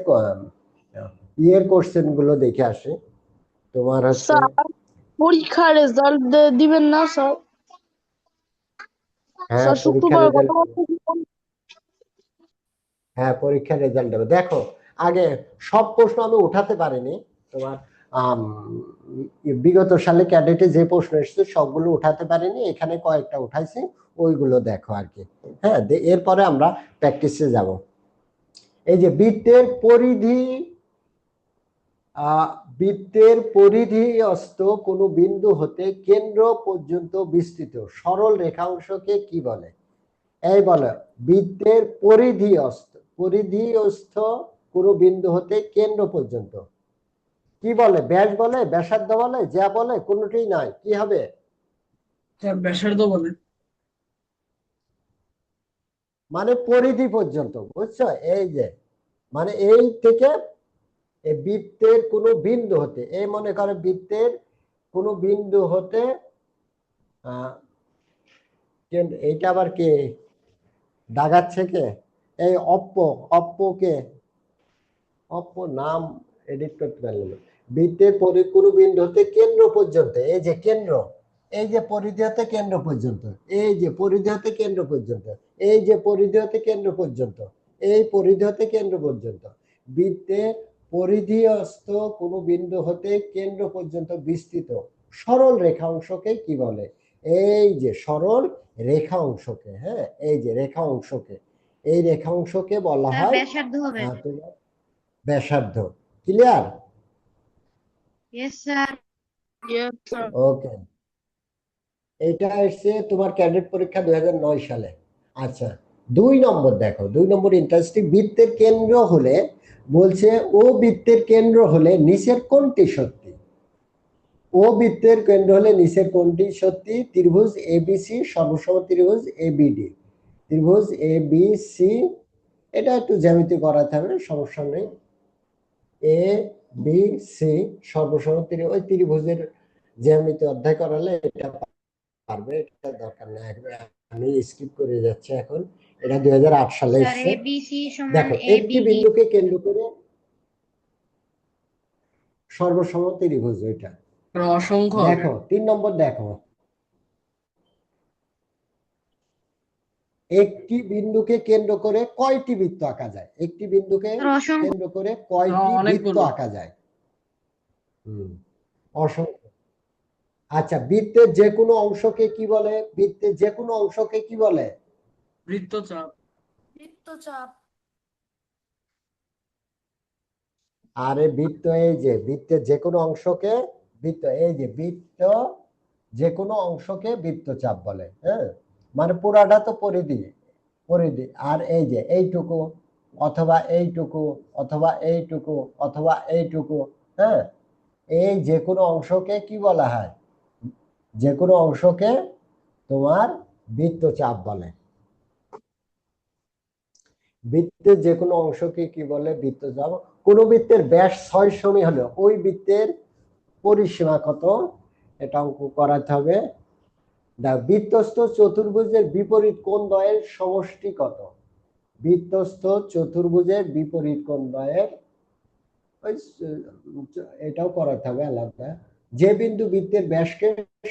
ইয়ের কোশ্চেন গুলো দেখে আসি। তোমার হচ্ছে স্যার পরীক্ষার রেজাল্ট দিবেন না স্যার? হ্যাঁ, স্যার পরীক্ষার শুক্রবার রেজাল্ট, গতকাল থেকে হ্যাঁ পরীক্ষার রেজাল্ট দেবে। দেখো, আগে সব প্রশ্ন আমি উঠাতে পারিনি তোমার। বিগত সালে ক্যাডেটে যে প্রশ্ন এসেছে সবগুলো উঠাতে পারিনি, এখানে কয়েকটা উঠাইছি, ওইগুলো দেখো আর কি। হ্যাঁ, এরপরে আমরা প্র্যাকটিসে যাব। এই যে বৃত্তের পরিধিস্থ কোনো বিন্দু হতে কেন্দ্র পর্যন্ত বিস্তৃত সরল রেখাংশকে কি বলে? এই বলে বৃত্তের পরিধিস্থ কোনো বিন্দু হতে কেন্দ্র পর্যন্ত কি বলে? ব্যাস বলে, ব্যাসার্ধ বলে, যা বলে, কোনোটাই নাই, কি হবে? স্যার ব্যাসার্ধ বলে। মানে পরিধি পর্যন্ত, বুঝছো? এই যে মানে এই থেকে এই বৃত্তের কোনো বিন্দু হতে, এই মনে করে বৃত্তের কোনো বিন্দু হতে এইটা আবার কে দাগাচ্ছে? কে? এই অপ্পো নাম এডিট করতে পারলাম না। বৃত্তের কোনো বিন্দু হতে কেন্দ্র পর্যন্ত, এই যে কেন্দ্র, এই যে পরিধি হতে কেন্দ্র পর্যন্ত, এই যে পরিধি হতে কেন্দ্র পর্যন্ত, এই যে পরিধি হতে কেন্দ্র পর্যন্ত, এই পরিধি হতে কেন্দ্র পর্যন্ত, বৃত্তের পরিধিস্থ কোনো বিন্দু হতে কেন্দ্র পর্যন্ত বিস্তৃত সরল রেখা অংশকে কি বলে? এই যে সরল রেখা অংশকে, হ্যাঁ, এই যে রেখা অংশকে, এই রেখা অংশকে বলা স্যার হয় ব্যাসার্ধ হবে। তোমার ব্যাসার্ধ। Clear? Yes sir. Yes sir. Okay, এটা এসছে তোমার ক্যাডেট পরীক্ষা 2009 সালে। আচ্ছা, 2 নম্বর দেখো, 2 নম্বর ইন্টারেস্টিং। বৃত্তের কেন্দ্র হলে বলছে ও বৃত্তের কেন্দ্র হলে নিচের কোনটি সত্যি? ও বৃত্তের কেন্দ্র হলে নিচের কোনটি সত্যি? ত্রিভুজ এবিসি সর্বসম ত্রিভুজ এবিডি। ত্রিভুজ এবিসি, এটা একটু জ্যামিতি করাতে হবে, সমস্যা নেই। এ বি সি সর্বসম ত্রিভুজ, ওই ত্রিভুজের জ্যামিতি অধ্যায় করালে এটা পারবে, এটা দরকার নেই। আমি স্কিপ করে যাচ্ছি এখন। এটা 2008 সালে স্যার এসেছে। এবিসি সমান দেখো একটি এবিডি। বিন্দুকে কেন্দ্র করে সর্বসম ত্রিভুজ ওইটা। অসংখ্য হবে। দেখো 3 নম্বর, দেখো একটি বিন্দুকে কেন্দ্র করে কয়টি বৃত্ত আঁকা যায়? একটি বিন্দুকে স্যার অসংখ্য। কেন্দ্র করে কয়টি বৃত্ত অনেকগুলো। আঁকা যায়? অসংখ্য। আচ্ছা, বৃত্তের যে কোনো অংশকে কি বলে? বৃত্তের যে কোনো অংশকে কি বলে? বৃত্তচাপ। বৃত্তচাপ। আরে বৃত্ত, এই যে বৃত্তের যে কোনো অংশকে বৃত্ত, এই যে বৃত্ত যে কোনো অংশকে বৃত্তচাপ বলে। হ্যাঁ, মানে পুরাটা তো পরিধি, পরিধি। আর এই যে এইটুকু অথবা এইটুকু অথবা এইটুকু অথবা এইটুকু, হ্যাঁ, এই যে কোনো অংশকে কি বলা হয়? যে কোনো অংশকে তোমার বৃত্তচাপ বলে। বৃত্তের যে কোনো অংশকে কি বলে? বৃত্তচাপ। কোন বৃত্তের ব্যাস 6 সেমি হলে ওই বৃত্তের পরিসীমা কত? এটা অঙ্ক করাতে হবে। বৃত্তস্থ চতুর্ভুজের বিপরীত কোণ দ্বয়ের সমষ্টি কত? বৃত্তস্থ চতুর্ভুজের বিপরীত কোণ দ্বয়ের, ওই এটাও করাতে হবে আলাদা। যে বিন্দু বৃত্তের ব্যাসকে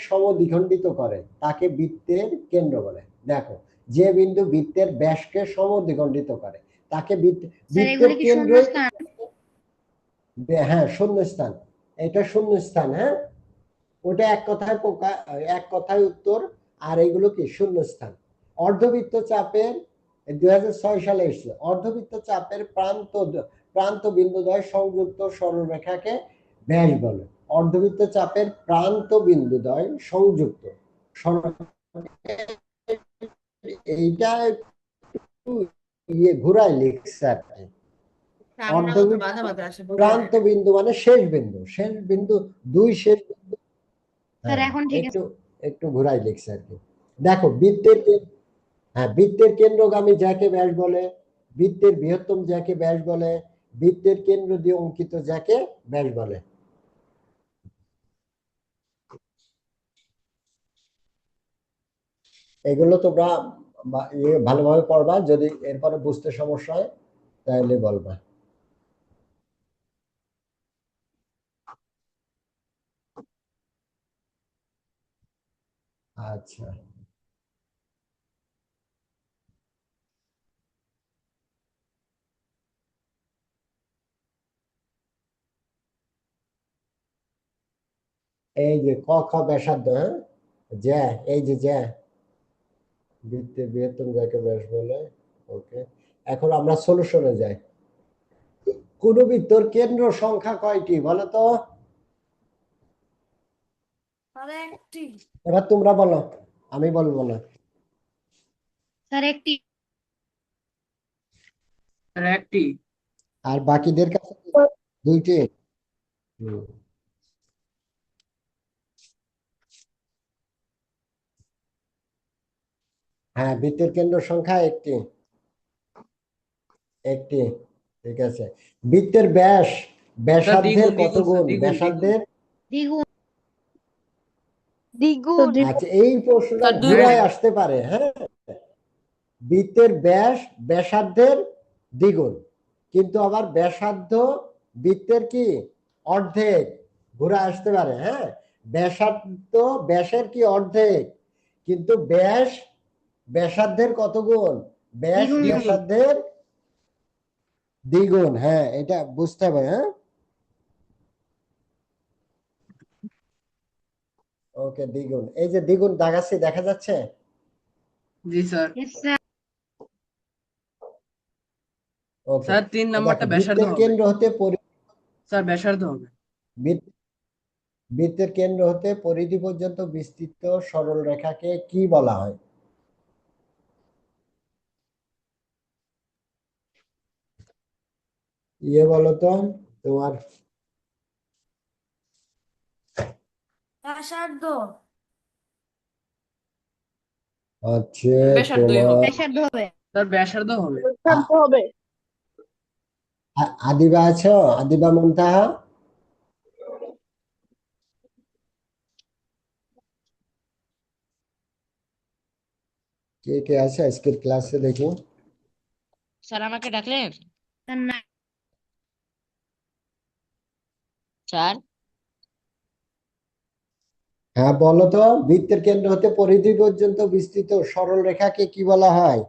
সমদ্বিখণ্ডিত করে তাকে বৃত্তের কেন্দ্র বলে। দেখো, যে বিন্দু বৃত্তের ব্যাসকে সমদ্বিখণ্ডিত করে তাকে স্যার বৃত্তের এগুলো কি কেন্দ্র। শূন্যস্থান? হ্যাঁ, শূন্যস্থান, এটা শূন্যস্থান। হ্যাঁ, ওটা এক কথায় উত্তর। আর এগুলো কি? শূন্যস্থান। অর্ধবৃত্ত চাপের 2006 সালে এসেছে। অর্ধবৃত্ত চাপের প্রান্ত বিন্দুদ্বয় সংযুক্ত সরলরেখাকে ব্যাস বলে। অর্ধবৃত্ত চাপের প্রান্ত বিন্দুদ্বয় সংযুক্ত এইটা একটু ঘুরাই লিখছে আর কি। আমরা তো বাধা বাধা আসে প্রান্ত বিন্দু মানে শেষ বিন্দু, শেষ বিন্দু, দুই শেষ বিন্দু। স্যার হ্যাঁ, এখন ঠিক আছে। একটু একটু ঘুরাই লিখছে আর কি। দেখো বৃত্তের কেন্দ্রগামী যাকে ব্যাস বলে, বৃত্তের বৃহত্তম যাকে ব্যাস বলে, বৃত্তের কেন্দ্র দিয়ে অঙ্কিত যাকে ব্যাস বলে। এগুলো তোমরা ভালোভাবে পড়বা, যদি এরপরে বুঝতে সমস্যা হয় তাহলে বলবা। আচ্ছা, এই যে ক খ ব্যাসার্ধ, হ্যাঁ, জ্যা, এই যে জ্যা, বৃত্তের বৃহত্তম যাকে ব্যাস বলে। ওকে, এখন আমরা সলিউশনে যাই। কোন বৃত্তর কেন্দ্র সংখ্যা কয়টি বলো তো? একটি। এবার তোমরা বলো, আমি বলবো না। স্যার একটি। আর একটি। আর বাকিদের কাছে দুইটি। হুম। হ্যাঁ, বৃত্তের কেন্দ্র সংখ্যা একটি, একটি। ঠিক আছে। বৃত্তের ব্যাস ব্যাসার্ধের দ্বিগুণ, কত দ্বিগুণ, গুণ? দ্বিগুণ, ব্যাসার্ধের। দ্বিগুণ। দ্বিগুণ। আচ্ছা, এই প্রশ্নটা স্যার দুই ঘুরায় গুণ। আসতে পারে। হ্যাঁ, বৃত্তের ব্যাস ব্যাসার্ধের দ্বিগুণ, কিন্তু আবার ব্যাসার্ধ বৃত্তের কি? অর্ধেক। ঘুরে আসতে পারে। হ্যাঁ, ব্যাসার্ধ ব্যাসের কি? অর্ধেক, কিন্তু ব্যাস ব্যাসার্ধের কত গুণ? ব্যাস দ্বিগুণ। ব্যাসার্ধের দ্বিগুণ। হ্যাঁ, এটা বুঝতে হবে। হ্যাঁ, ওকে, দ্বিগুণ। এই যে দ্বিগুণ দাগাচ্ছি, দেখা যাচ্ছে? জি স্যার। Yes, স্যার। ওকে, স্যার 3 দেখো নাম্বারটা ব্যাসার্ধ বৃত্তের হবে। কেন্দ্র হতে স্যার ব্যাসার্ধ হবে। বৃত্তের কেন্দ্র হতে পরিধি পর্যন্ত বিস্তৃত সরল রেখাকে কি বলা হয়? বলো তো তোমার ব্যাসার্ধ হচ্ছে ব্যাসার্ধই তোমার হবে। ব্যাসার্ধ হবে। তার ব্যাসার্ধ হবে। আ- হবে। আদিবা আছো, আদিবা মুনতাহা? কে কে আছে আজকের ক্লাসে দেখি? স্যার আমাকে ডাকলেন? তার না স্যার হ্যাঁ বলো তো, বৃত্তের কেন্দ্র হতে পরিধি পর্যন্ত বিস্তৃত সরল রেখাকে কি বলা হয়?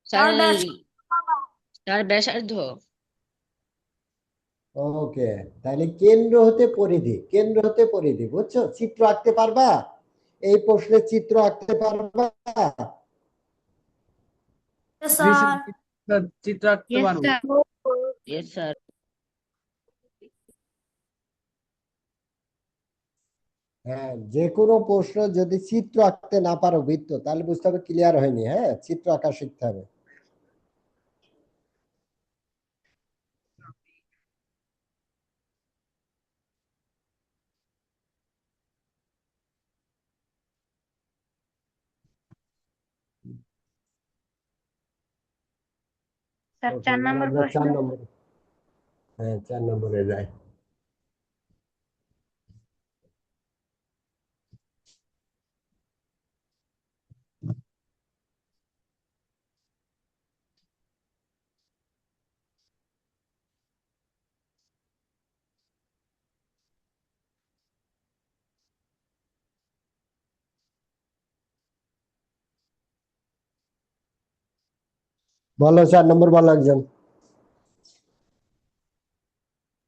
স্যার তার ব্যাস স্যার ব্যাসার্ধ। ওকে, তাহলে কেন্দ্র হতে পরিধি, কেন্দ্র হতে পরিধি, বুঝছো? চিত্র আঁকতে পারবা? এই প্রশ্নের চিত্র আঁকতে পারবা? স্যার চিত্র আঁকতে ইয়েস পারবো। স্যার। Yes sir. হ্যাঁ, যে কোনো প্রশ্ন যদি চিত্র আঁকতে না পারো বৃত্ত, তাহলে বুঝতে হবে ক্লিয়ার হয়নি। হ্যাঁ, চিত্র আঁকা শিখতে হবে। স্যার ওকে, 4 নম্বর আমরা প্রশ্ন। 4 নম্বর, হ্যাঁ 4 নম্বরে যাই। বলো 4 নম্বর, বলো একজন।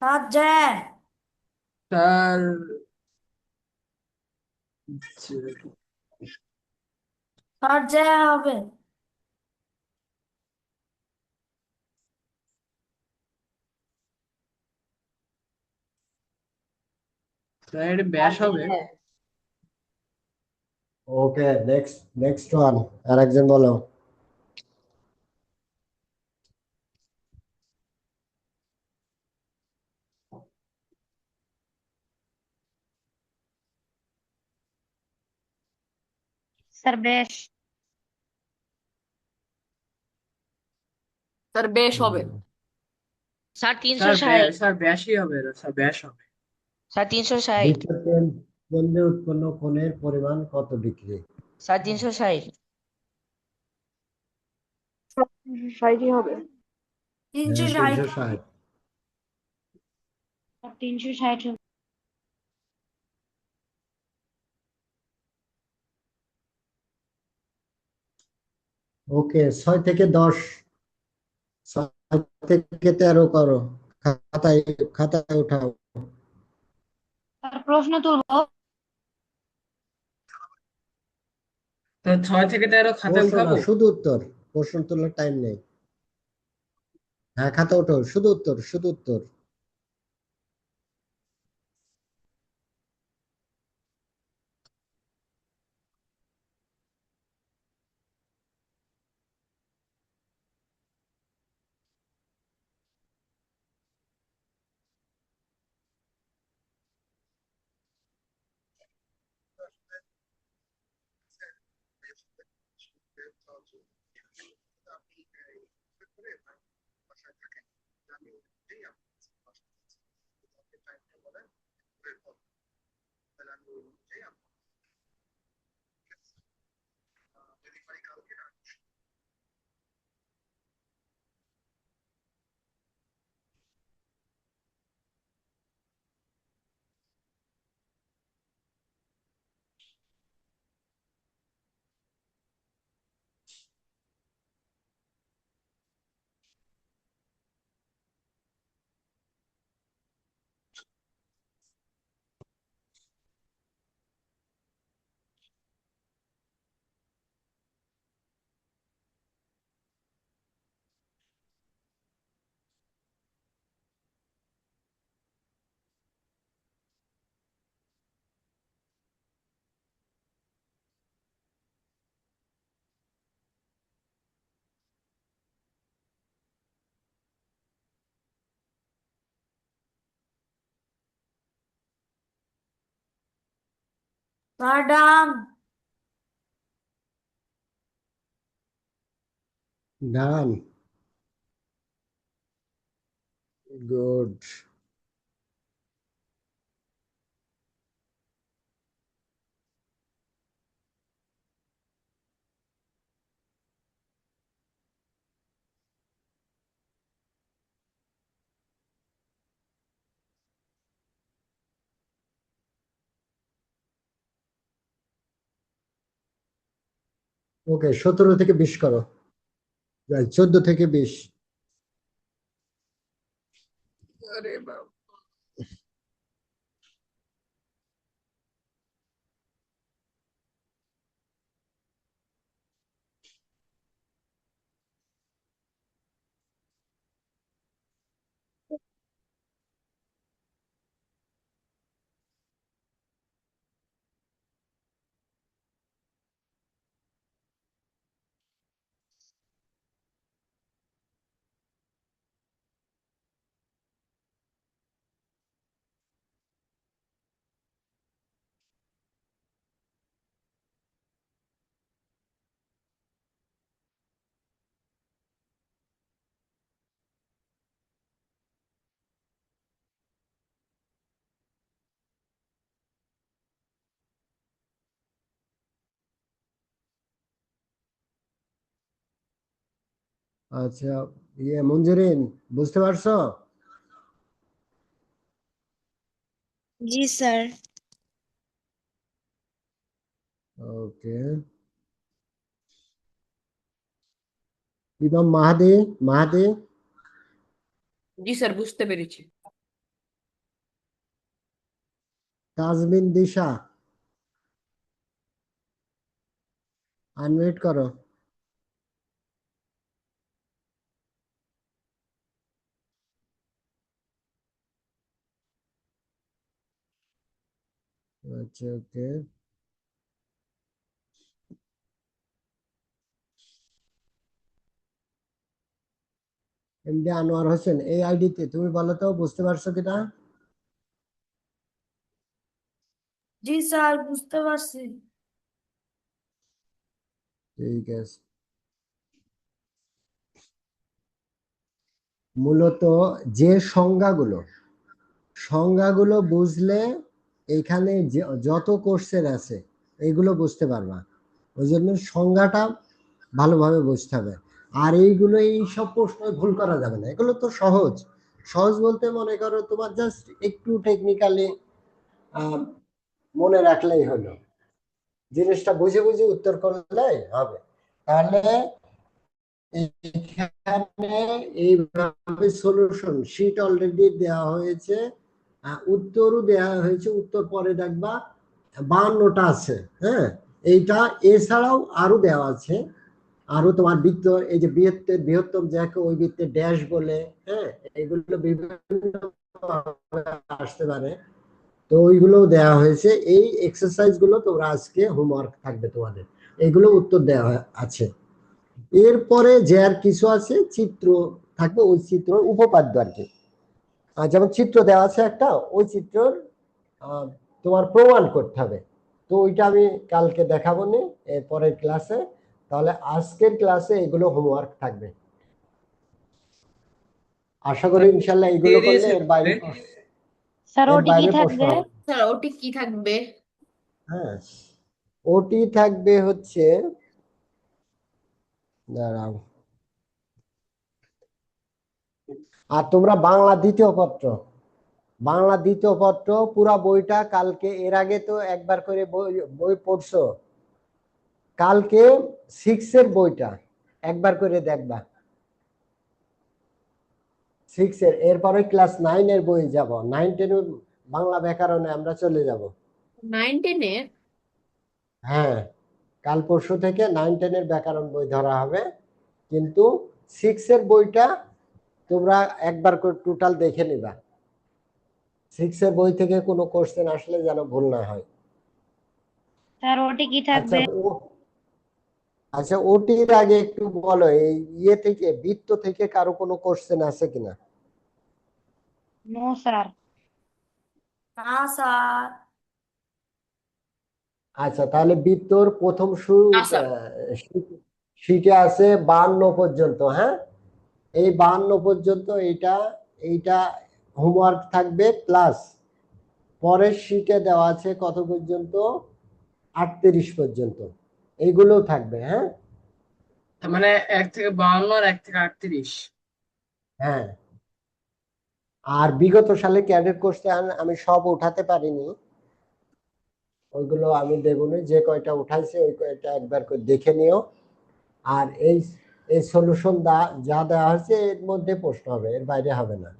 তার জ্যা তার তার জ্যা হবে তার ব্যাস হবে। ওকে, নেক্সট নেক্সট ওয়ান, আর একজন বলো। স্যার ব্যাস। তার ব্যাস হবে। স্যার 360। স্যার ব্যাসই হবে, স্যার ব্যাস হবে। স্যার 360। বৃত্তের কেন্দ্রে উৎপন্ন কোণের পরিমাণ কত ডিগ্রি? স্যার 360। 60 হবে। 360 360। 360 হবে। ওকে, 6 থেকে 10, 6 থেকে 13 করো, খাতায় খাতায় উঠাও। স্যার প্রশ্ন তুলবো। তো 6 থেকে 13 খাতায় প্রশ্ন না, উঠাবো। শুধু উত্তর, প্রশ্ন তোলার টাইম নেই। হ্যাঁ, খাতা ওঠো, শুধু উত্তর, শুধু উত্তর। স্যার ডান। ডান, গুড। ওকে, 17 থেকে 20 করো, 14 থেকে 20। আরে বাবা। আচ্ছা, মঞ্জুরিন, বুঝতে পারছো? জি স্যার। ওকে। ইমাম মাহাদি, মাহাদি, জি স্যার, বুঝতে পেরেছি। তাজমিন দিশা, আনমিউট করো। আচ্ছা, ওকে। এমডি আনোয়ার হোসেন, এই আইডিতে তুমি বলো তো বুঝতে পারছো কিনা? জি স্যার, বুঝতে পারছি। ঠিক আছে। মূলত যে সংজ্ঞাগুলো বুঝলে এখানে যত কোর্সের আছে এগুলো বুঝতে পারবা। ওই জন্য সংজ্ঞাটা ভালোভাবে বুঝতে হবে। আর এইগুলো, এই সব প্রশ্ন ভুল করা যাবে না, এগুলো তো সহজ। সহজ বলতে মনে করো তোমার জাস্ট একটু টেকনিক্যালি মনে রাখলেই হলো, জিনিসটা বুঝে বুঝে উত্তর করলেই হবে। তাহলে এখানে এইভাবে সলিউশন শিট অলরেডি দেওয়া হয়েছে, উত্তরও দেওয়া হয়েছে, উত্তর পরে দেখবা 52টা আছে। হ্যাঁ, এইটা এছাড়াও আরো দেওয়া আছে। আরো তোমার বৃত্ত, এই যে বৃত্তের বৃহত্তম যাকে ওই বৃত্তে ড্যাশ বলে, হ্যাঁ, এগুলো বিভিন্ন আসতে পারে। তো ওইগুলো দেওয়া হয়েছে। এই এক্সারসাইজ গুলো তোমরা আজকে হোমওয়ার্ক থাকবে তোমাদের, এগুলো উত্তর দেওয়া আছে। এরপরে যে আর কিছু আছে চিত্র থাকবে, ওই চিত্র উপপাদ্য আর কি। আর যেমন চিত্র দেওয়া আছে একটা, ওই চিত্রর তোমার প্রমাণ করতে হবে। তো ওইটা আমি কালকে দেখাবো নি পরের ক্লাসে। তাহলে আজকের ক্লাসে এগুলো হোমওয়ার্ক থাকবে। আশা করি ইনশাল্লাহ এগুলো করলে এর বাইরে স্যার এর ওটি কি বাইরে প্রশ্ন থাকবে? হবে। স্যার ওটি কি থাকবে? হ্যাঁ, ওটি থাকবে হচ্ছে, দাঁড়াও, আর তোমরা বাংলা দ্বিতীয় পত্র পুরা বইটা কালকে, এর আগে তো একবার করে বই বই পড়ছো, কালকে 6 এর বইটা একবার করে দেখবা। 6 এর, এরপরে ক্লাস 9 এর বই যাব, 9 10 বাংলা ব্যাকরণে আমরা চলে যাব। 9-10-এর? হ্যাঁ, কাল পরশু থেকে 9 10 এর ব্যাকরণ বই ধরা হবে, কিন্তু 6 এর বইটা তোমরা একবার করে টোটাল দেখে নিবা। 6 এর বই থেকে কোনো কোশ্চেন আসলে যেন ভুল না হয়। স্যার ওটি কি আচ্ছা, থাকবে? আচ্ছা, ওটির আগে একটু বলো, এই ইয়ে থেকে বৃত্ত থেকে কারো কোনো কোশ্চেন আছে কিনা? No sir. না স্যার। আচ্ছা, তাহলে বৃত্তর প্রথম শুরু না স্যার। শীটে আছে 52 পর্যন্ত। হ্যাঁ, এই 52 পর্যন্ত এইটা এইটা হোমওয়ার্ক থাকবে, প্লাস পরের শীটে দেওয়া আছে কত পর্যন্ত, 38 পর্যন্ত, এইগুলোও থাকবে। হ্যাঁ, তার মানে 1 থেকে 52 আর 1 থেকে 38। হ্যাঁ। আর বিগত সালে ক্যাডেট কোশ্চেন আমি সব উঠাতে পারিনি, ওইগুলো আমি দেবো না, যে কয়টা উঠাইছে ওই কয়টা একবার করে দেখে নিও। আর এই এই সলিউশন যা দেওয়া হচ্ছে এর মধ্যে প্রশ্ন হবে, এর বাইরে হবে না।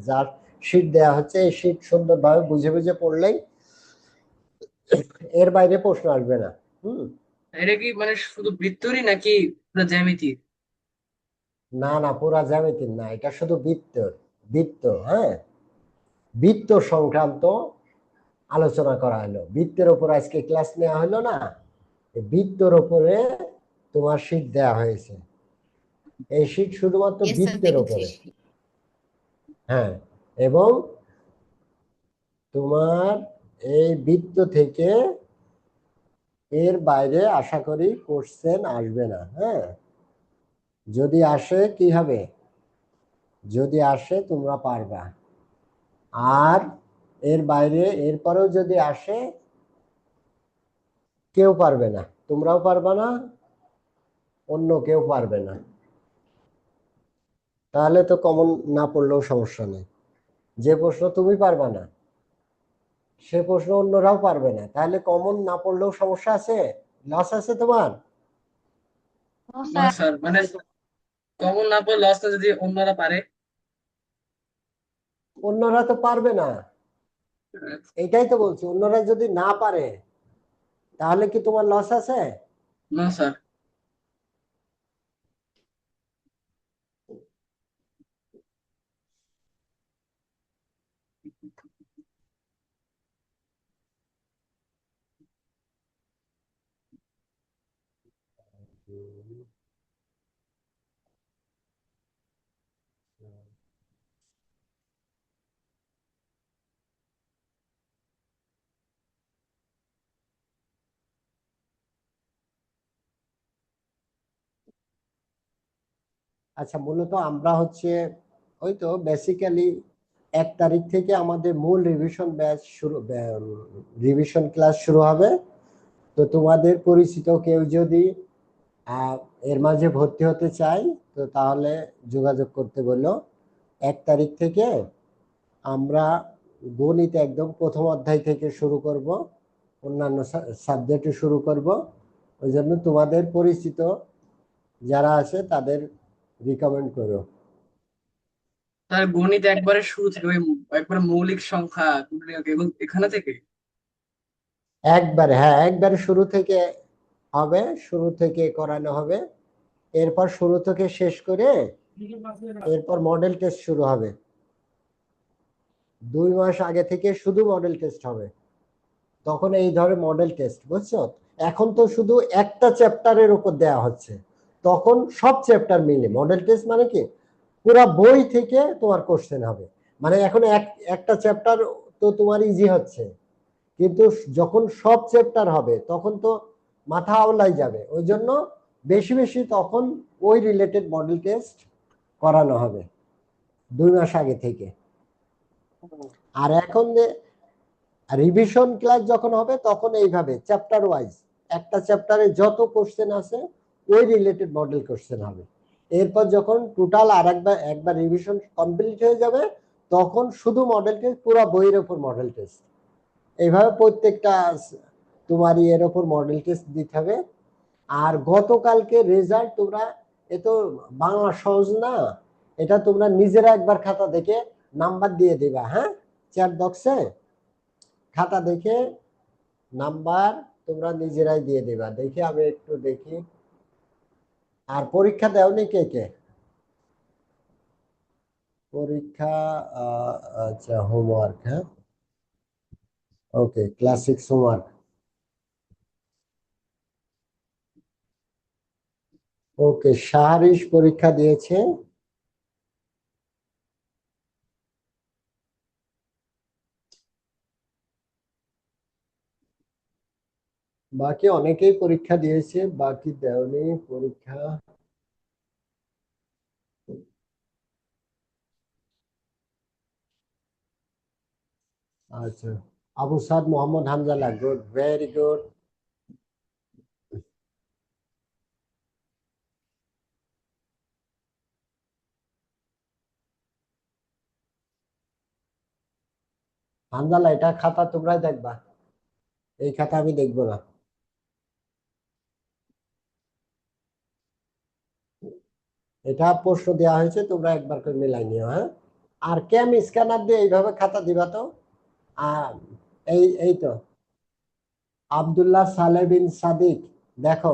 যার শীট দেওয়া হচ্ছে এই শীট সুন্দরভাবে বুঝে বুঝে পড়লেই এর বাইরে প্রশ্ন আসবে না। হুম। এটা কি মানে শুধু বৃত্তরই নাকি পুরো জ্যামিতি? না না, পুরা জ্যামিতির না, এটা শুধু বৃত্ত। বৃত্ত, হ্যাঁ, বৃত্ত সংক্রান্ত আলোচনা করা হলো, বৃত্তের উপর আজকে ক্লাস নেওয়া হলো না, এই বৃত্তর উপরে তোমার শীট দেওয়া হয়েছে। এই শীট শুধুমাত্র ইয়েস স্যার, বৃত্তের দেখেছি। উপরে। হ্যাঁ, এবং তোমার এই বৃত্ত থেকে এর বাইরে আশা করি কোশ্চেন আসবে না। হ্যাঁ, যদি আসে কি হবে, যদি আসে তোমরা পারবা, আর এর বাইরে এরপরেও যদি আসে কেউ পারবে না, তোমরাও পারবা না, অন্য কেউ পারবে না। তাহলে তো কমন না পড়লেও সমস্যা নেই। যে প্রশ্ন তুমি পারবা না সে প্রশ্ন অন্যরাও পারবে না, তাহলে কমন না পড়লেও সমস্যা আছে, লস আছে তোমার। নো না স্যার। স্যার, মানে কমন না পড়লে লসটা যদি অন্যরা পারে। অন্যরা তো পারবে না, এটাই তো বলছি, অন্যরা যদি না পারে তাহলে কি তোমার লস আছে। না স্যার। আচ্ছা, মূলত আমরা হচ্ছে ওই তো বেসিক্যালি 1 তারিখ থেকে আমাদের মূল রিভিশন ব্যাচ শুরু, রিভিশন ক্লাস শুরু হবে। তো তোমাদের পরিচিত কেউ যদি আহ, এর মাঝে ভর্তি হতে চাই তো তাহলে যোগাযোগ করতে বললো। 1 তারিখ থেকে আমরা গণিত একদম প্রথম অধ্যায় থেকে শুরু করব, অন্যান্য সাবজেক্টে শুরু করব। ওই জন্য তোমাদের পরিচিত যারা আছে তাদের রিকমেন্ড করো। স্যার গণিত একবারে শুরু থেকে ওই একবারে মৌলিক সংখ্যা গুণনীয়ক এখানে থেকে? একবারে, হ্যাঁ, একবারে শুরু থেকে হবে, শুরু থেকে করানো হবে। এরপর শুরু থেকে শেষ করে এরপর মডেল টেস্ট শুরু হবে। 2 মাস আগে থেকে শুধু মডেল টেস্ট হবে, তখন এই ধরে মডেল টেস্ট, বুঝছো। এখন তো শুধু একটা চ্যাপ্টারের উপর দেওয়া হচ্ছে, তখন সব চ্যাপ্টার মিলে মডেল টেস্ট মানে কি পুরা বই থেকে তোমার কোশ্চেন হবে। মানে এখন একটা চ্যাপ্টার তো তোমার ইজি হচ্ছে, কিন্তু যখন সব চ্যাপ্টার হবে তখন তো মাথা আওলাই যাবে। ওই জন্য বেশি বেশি তখন ওই রিলেটেড মডেল টেস্ট করানো হবে 2 মাস আগে থেকে। আর এখন যে রিভিশন ক্লাস যখন হবে তখন এইভাবে চ্যাপ্টার ওয়াইজ একটা চ্যাপ্টারে যত কোশ্চেন আছে ওই রিলেটেড মডেল কোশ্চেন হবে। এরপর যখন টোটাল আর একবার রিভিশন কমপ্লিট হয়ে যাবে তখন শুধু মডেল টেস্ট, পুরো বইয়ের উপর মডেল টেস্ট। এইভাবে প্রত্যেকটা তোমার এর উপর মডেল টেস্ট দিতে হবে। আর গতকালকে রেজাল্ট তোমরা, এ তো বাংলা সহজ না, এটা তোমরা নিজেরা একবার খাতা দেখে নাম্বার দিয়ে দিবা। হ্যাঁ, চ্যাট বক্সে খাতা দেখে নাম্বার তোমরা নিজেরাই দিয়ে দিবা। দেখি আমি একটু দেখি। আর পরীক্ষা দেওনি কে কে পরীক্ষা? আচ্ছা, হোমওয়ার্ক, হ্যাঁ, ওকে, ক্লাসিক হোমওয়ার্ক। ওকে, শাহরিশ পরীক্ষা দিয়েছে। বাকি অনেকেই পরীক্ষা দিয়েছে, বাকি দেওনি পরীক্ষা। আচ্ছা, আবু সাদ মোহাম্মদ হামজালা, গুড, ভেরি গুড। হামজালা, এটা খাতা তোমরাই দেখবা, এই খাতা আমি দেখবো না। এটা প্রশ্ন দেওয়া হয়েছে, তোমরা একবার করে মিলাই নিও, হ্যাঁ। আর ক্যাম স্ক্যানার দিয়ে এইভাবে খাতা দিবা তো। আর এই তো আব্দুল্লাহ সালেহ বিন সাদিক, দেখো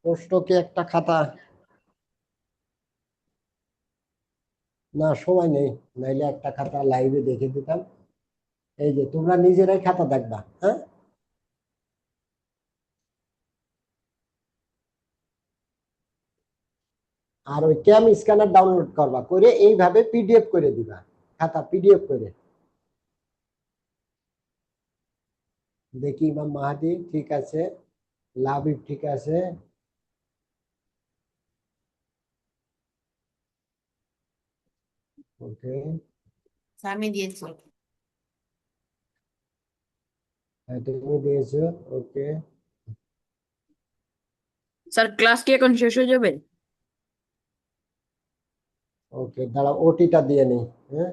প্রশ্ন কি একটা খাতা, না সময় নেই, নাইলে একটা খাতা লাইভে দেখে দিতাম। এই যে তোমরা নিজেরাই খাতা দেখবা, হ্যাঁ। আর ওই ক্যাম স্ক্যানার ডাউনলোড করবা, করে এইভাবে পিডিএফ করে দিবা, খাতা পিডিএফ করে। দেখি ইমাম মাহাদি ঠিক আছে, লাবিব ঠিক আছে, ওকে, আমি দিয়েছি। তুমি দিয়েছো, ওকে। স্যার ক্লাস কি এখন শেষ হয়ে যাবে? ওকে, দাঁড়া ওটিটা দিয়ে নেই, হ্যাঁ।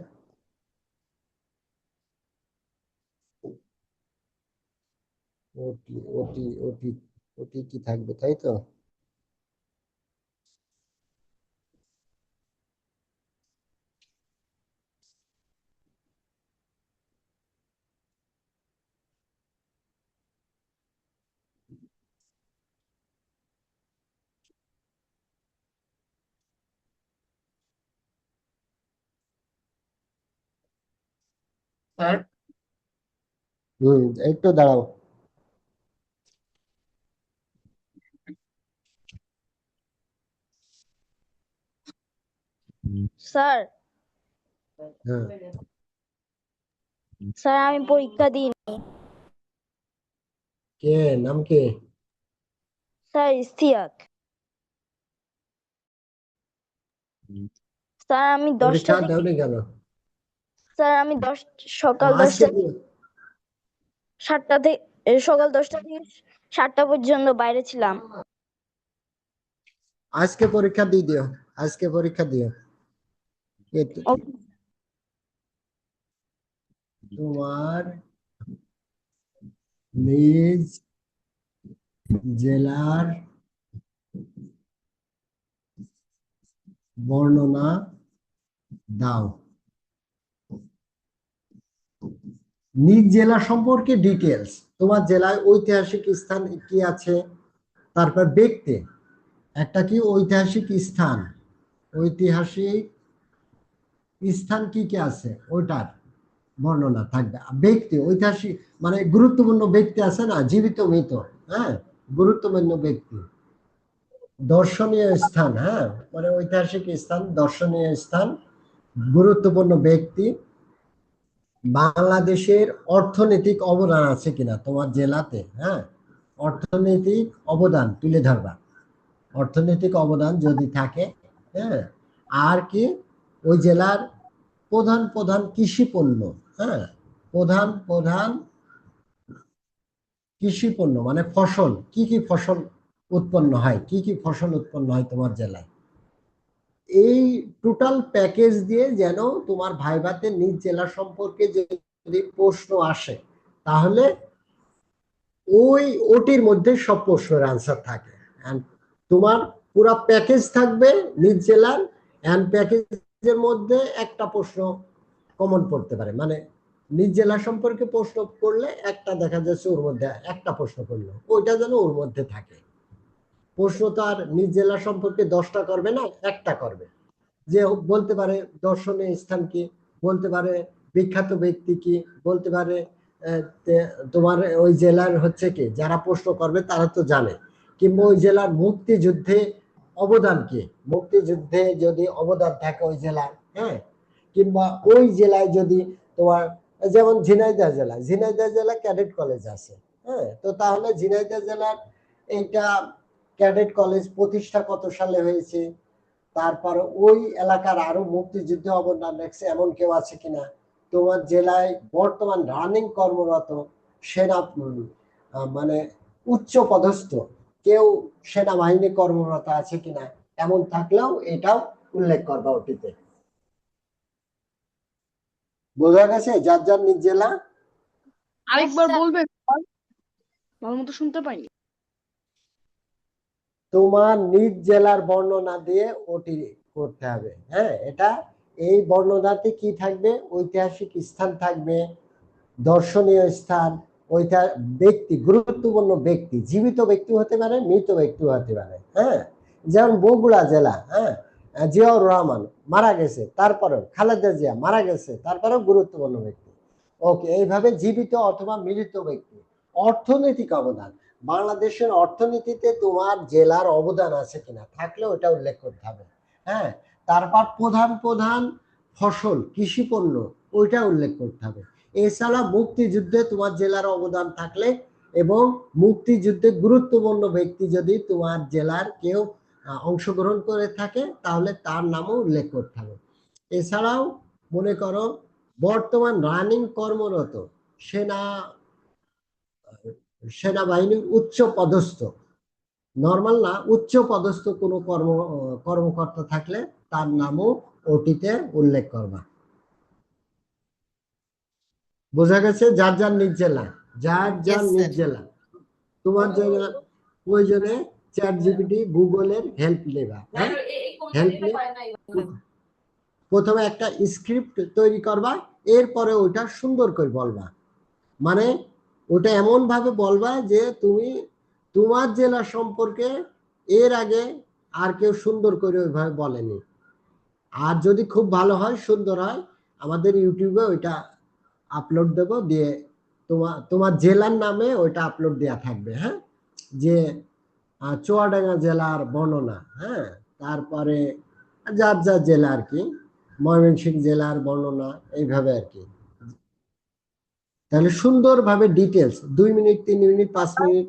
ওটি ওটি ওটি ওটি কি থাকবে, তাই তো। স্যার একটু দাঁড়াও। স্যার হ্যাঁ, স্যার আমি পরীক্ষা দিইনি। কে, নাম কে? স্যার ইস্তিয়াক। স্যার আমি পরীক্ষা 10টা থেকে দেওনি কেন? স্যার আমি সকাল আজকে 10টা 7টা থেকে সকাল 10টা থেকে 7টা পর্যন্ত বাইরে ছিলাম। আজকে পরীক্ষা দিয়ে দিও, আজকে পরীক্ষা দিও। ওকে তোমার নিজ জেলার বর্ণনা দাও। নিজ জেলা সম্পর্কে ডিটেলস, তোমার জেলায় ঐতিহাসিক স্থান কি আছে, তারপর ব্যক্তি, একটা কি ঐতিহাসিক স্থান, ঐতিহাসিক স্থান কি কি আছে ওইটার বর্ণনা থাকবে। ব্যক্তি, ঐতিহাসিক মানে গুরুত্বপূর্ণ ব্যক্তি আছে না, জীবিত মৃত, হ্যাঁ, গুরুত্বপূর্ণ ব্যক্তি। দর্শনীয় স্থান, হ্যাঁ, মানে ঐতিহাসিক স্থান, দর্শনীয় স্থান, গুরুত্বপূর্ণ ব্যক্তি। বাংলাদেশের অর্থনৈতিক অবদান আছে কিনা তোমার জেলাতে, হ্যাঁ, অর্থনৈতিক অবদান তুলে ধরবা, অর্থনৈতিক অবদান যদি থাকে, হ্যাঁ। আর কি, ওই জেলার প্রধান প্রধান কৃষি পণ্য, হ্যাঁ, প্রধান প্রধান কৃষি পণ্য মানে ফসল, কি কি ফসল উৎপন্ন হয়, কি কি ফসল উৎপন্ন হয় তোমার জেলায়। এই টোটাল প্যাকেজ দিয়ে যেন তোমার ভাইভাতে নিজ জেলা সম্পর্কে যদি প্রশ্ন আসে, তাহলে ওটির মধ্যে সব প্রশ্নের আনসার থাকে। তোমার পুরো প্যাকেজ থাকবে নিজ জেলার, এন্ড প্যাকেজের মধ্যে একটা প্রশ্ন কমন পড়তে পারে, মানে নিজ জেলা সম্পর্কে প্রশ্ন করলে একটা দেখা যাচ্ছে ওর মধ্যে একটা প্রশ্ন করলো, ওইটা যেন ওর মধ্যে থাকে। প্রশ্ন তো আর নিজ জেলা সম্পর্কে 10টা করবে না, একটা করবে। যে বলতে পারে দর্শনীয় স্থান কি, বলতে পারে বিখ্যাত ব্যক্তি কি, বলতে পারে তোমার ওই জেলার হচ্ছে কি, যারা প্রশ্ন করবে তারা তো জানে, কিংবা ওই জেলার মুক্তিযুদ্ধে অবদান কি, মুক্তিযুদ্ধে যদি অবদান থাকে ওই জেলার, হ্যাঁ, কিংবা ওই জেলায় যদি তোমার যেমন ঝিনাইদহ জেলা ক্যাডেট কলেজ আছে। হ্যাঁ, তো তাহলে ঝিনাইদহ জেলার এইটা ক্যাডেট কলেজ প্রতিষ্ঠা কত সালে হয়েছে, তারপর ওই এলাকার আরো মুক্তিযুদ্ধে অবদান রাখছে এমন কেউ আছে কিনা, তোমার জেলায় বর্তমান রানিং কর্মরত সেনা মানে উচ্চ পদস্থ কেউ সেনাবাহিনী কর্মরত আছে কিনা, এমন থাকলেও এটাও উল্লেখ করবা ওটিতে। বোঝা গেছে? যার যার নিজ জেলা। আরেকবার বলবেন? ভালো মতো শুনতে পাইনি। তোমার নিজ জেলার বর্ণনা দিয়ে ওটি করতে হবে। হ্যাঁ, এটা এই বর্ণনাতে কি থাকবে, ঐতিহাসিক স্থান থাকবে, দর্শনীয় স্থান, ওইটা ব্যক্তি, গুরুত্বপূর্ণ ব্যক্তি, জীবিত ব্যক্তি হতে পারে, মৃত ব্যক্তি হতে পারে। হ্যাঁ, যেমন বগুড়া জেলা, হ্যাঁ, জিয়াউর রহমান মারা গেছে, তারপরেও খালেদা জিয়া মারা গেছে, তারপরেও গুরুত্বপূর্ণ ব্যক্তি। ওকে, এইভাবে জীবিত অথবা মৃত ব্যক্তি। অর্থনৈতিক অবদান, বাংলাদেশের অর্থনীতিতে তোমার জেলার অবদান আছে কিনা, থাকলে ওটা উল্লেখ করতে হবে। হ্যাঁ, তারপর প্রধান প্রধান ফসল, কৃষি পণ্য, ওইটা উল্লেখ করতে হবে। এছাড়া মুক্তিযুদ্ধে তোমার জেলার অবদান থাকলে এবং মুক্তিযুদ্ধে গুরুত্বপূর্ণ ব্যক্তি যদি তোমার জেলার কেউ অংশগ্রহণ করে থাকে তাহলে তার নামও উল্লেখ করতে হবে। এছাড়াও মনে করো বর্তমান রানিং কর্মরত সেনাবাহিনীর উচ্চ পদস্থ, নর্মাল না, উচ্চ পদস্থ কোনো কর্মকর্তা থাকলে তার নামও ওটিতে উল্লেখ করবা। বোঝা গেছে? যার যার নিজ জেলা, যার যার Yes, নিজ sir. জেলা। তোমার জন্য প্রয়োজনে চ্যাট জিপিটি, গুগলের হেল্প নেবা। হ্যাঁ, হেল্প নিয়ে প্রথমে একটা স্ক্রিপ্ট তৈরি করবা, এরপরে ওইটা সুন্দর করে বলবা। মানে ওটা এমন ভাবে বলবা যে তুমি তোমার জেলা সম্পর্কে এর আগে আর কেউ সুন্দর করে ওইভাবে বলেনি। আর যদি খুব ভালো হয়, সুন্দর হয়, আমাদের ইউটিউবে ওইটা আপলোড দেবো, দিয়ে তোমার জেলার নামে ওইটা আপলোড দেওয়া থাকবে। হ্যাঁ, যে চুয়াডাঙ্গা জেলার বর্ণনা, হ্যাঁ, তারপরে যার যার জেলা আর কি, ময়মনসিংহ জেলার বর্ণনা, এইভাবে আর কি। তাহলে সুন্দরভাবে details 2 minute, 3 minute, 5 minute,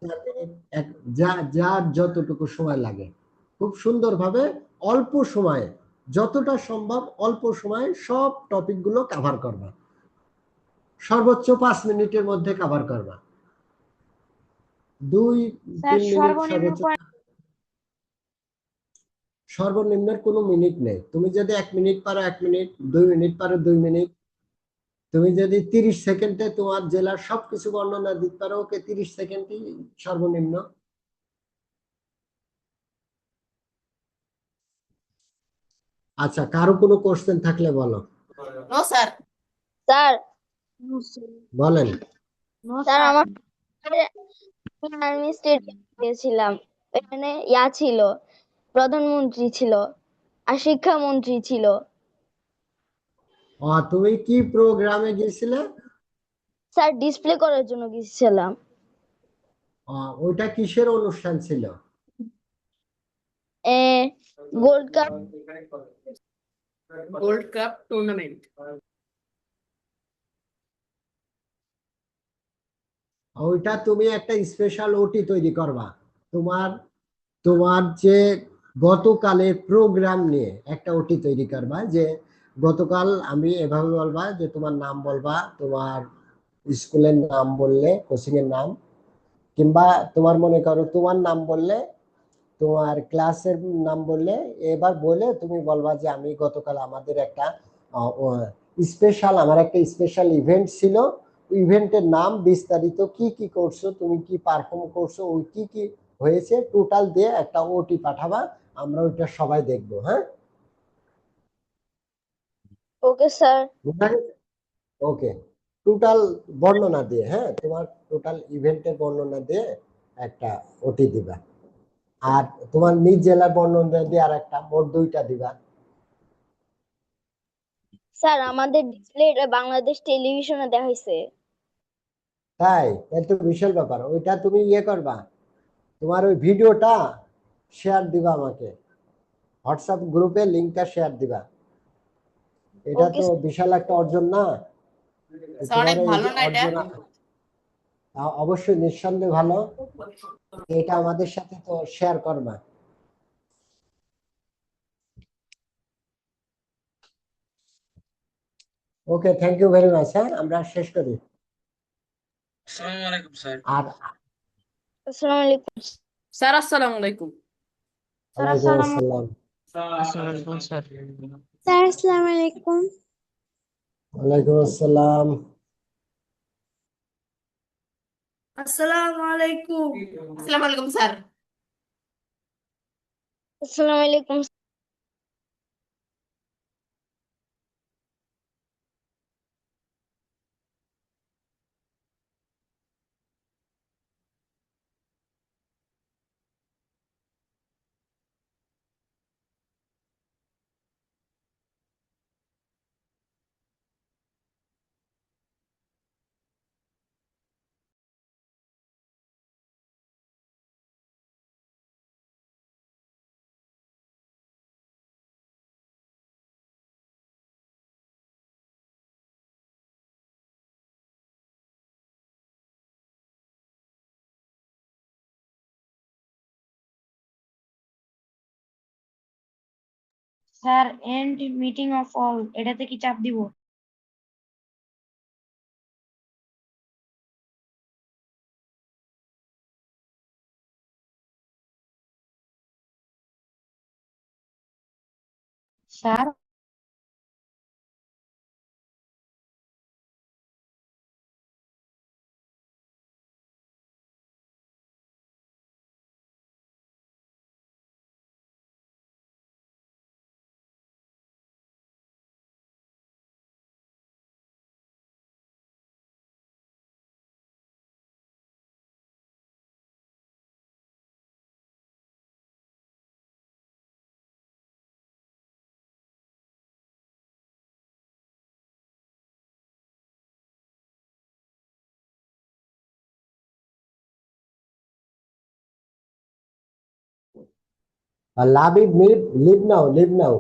4 minute, যার যতটুকু সময় লাগে খুব সুন্দরভাবে অল্প সময়ে, যতটা সম্ভব অল্প সময়ে সব টপিক গুলো কভার করবা। সর্বোচ্চ 5 মিনিটের মধ্যে কভার করবা। 2-3 মিনিট সর্বোচ্চ। সর্বনিম্নের কোনো মিনিট নেই। তুমি যদি 1 মিনিট পারো 1 মিনিট, 2 মিনিট পারো 2 মিনিট, তুমি যদি 30 সেকেন্ডে তোমার জেলার সবকিছু বর্ণনা দিতে পারো, ওকে 30 সেকেন্ডই সর্বনিম্ন। আচ্ছা, কারো কোনো কোশ্চেন থাকলে বলো। No, sir. স্যার বলেন। স্যার আর্মি স্টেডিয়াম গিয়েছিলাম, এখানে ছিল, প্রধানমন্ত্রী ছিল আর শিক্ষামন্ত্রী ছিল। তুমি কি প্রোগ্রামে গিয়েছিলে? স্যার ডিসপ্লে করার জন্য গিয়েছিলাম। ওইটা কিসের অনুষ্ঠান ছিল? Gold cup. Gold Cup tournament. ওইটা তুমি একটা স্পেশাল ওটি তৈরি করবা। তোমার তোমার যে গতকালের প্রোগ্রাম নিয়ে একটা ওটি তৈরি করবা, যে গতকাল আমি এভাবে বলবা যে তোমার নাম বলবা, তোমার স্কুলের নাম বললে, কোচিং এর নাম, কিংবা তোমার মনে করো তোমার নাম বললে, তোমার ক্লাসের নাম বললে, এবার বলে তুমি বলবা যে আমি গতকাল আমাদের একটা আমার একটা স্পেশাল ইভেন্ট ছিল, ইভেন্টের নাম, বিস্তারিত কি কি করছো, তুমি কি পারফর্ম করছো, ওই কি কি হয়েছে টোটাল দিয়ে একটা ওটি পাঠাবা, আমরা ওইটা সবাই দেখবো। হ্যাঁ, ওকে স্যার। ওকে, টোটাল বর্ণনা দিয়ে, হ্যাঁ, তোমার টোটাল ইভেন্টের বর্ণনা দিয়ে একটা ওটি দিবা, আর তোমার নিজ জেলার বর্ণনা দিয়ে আর একটা, মোট 2টা দিবা। স্যার আমাদের ডিসপ্লে বাংলাদেশ টেলিভিশনে দেখাইছে। তাই? তাহলে তো বিশাল ব্যাপার। ওইটা তুমি ইয়ে করবা, তোমার ওই ভিডিওটা শেয়ার দিবা আমাকে, হোয়াটসঅ্যাপ গ্রুপে লিঙ্কটা শেয়ার দিবা। এটা ওকে তো বিশাল একটা অর্জন না? অনেক তোমার এই ভালো যে না এটা? অর্জনা অবশ্যই নিঃসন্দেহে ভালো। এটা আমাদের সাথে তো শেয়ার করবা। ওকে, থ্যাংক ইউ ভেরি মাচ। হ্যাঁ, আমরা শেষ করি। আসসালামু আলাইকুম স্যার। আর আসসালামু আলাইকুম। স্যার আসসালামু আলাইকুম। স্যার ওয়ালাইকুম আসসালামু আসসালাম। আসসালামু আলাইকুম স্যার। স্যার আসসালামু আলাইকুম। ওয়ালাইকুম আসসালাম। আসসালামু আলাইকুম। আসসালামু আলাইকুম স্যার। আসসালামু আলাইকুম। Sir end meeting of all, এটাতে কি চাপ দিব? স্যার আর Labib leave now, leave now,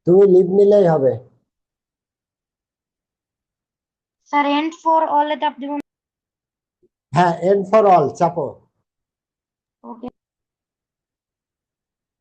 তুমি লিভ নিলেই হবে। স্যার এন্ড ফর অল এ চাপ দিব? হ্যাঁ, এন্ড ফর অল চাপো। ওকে।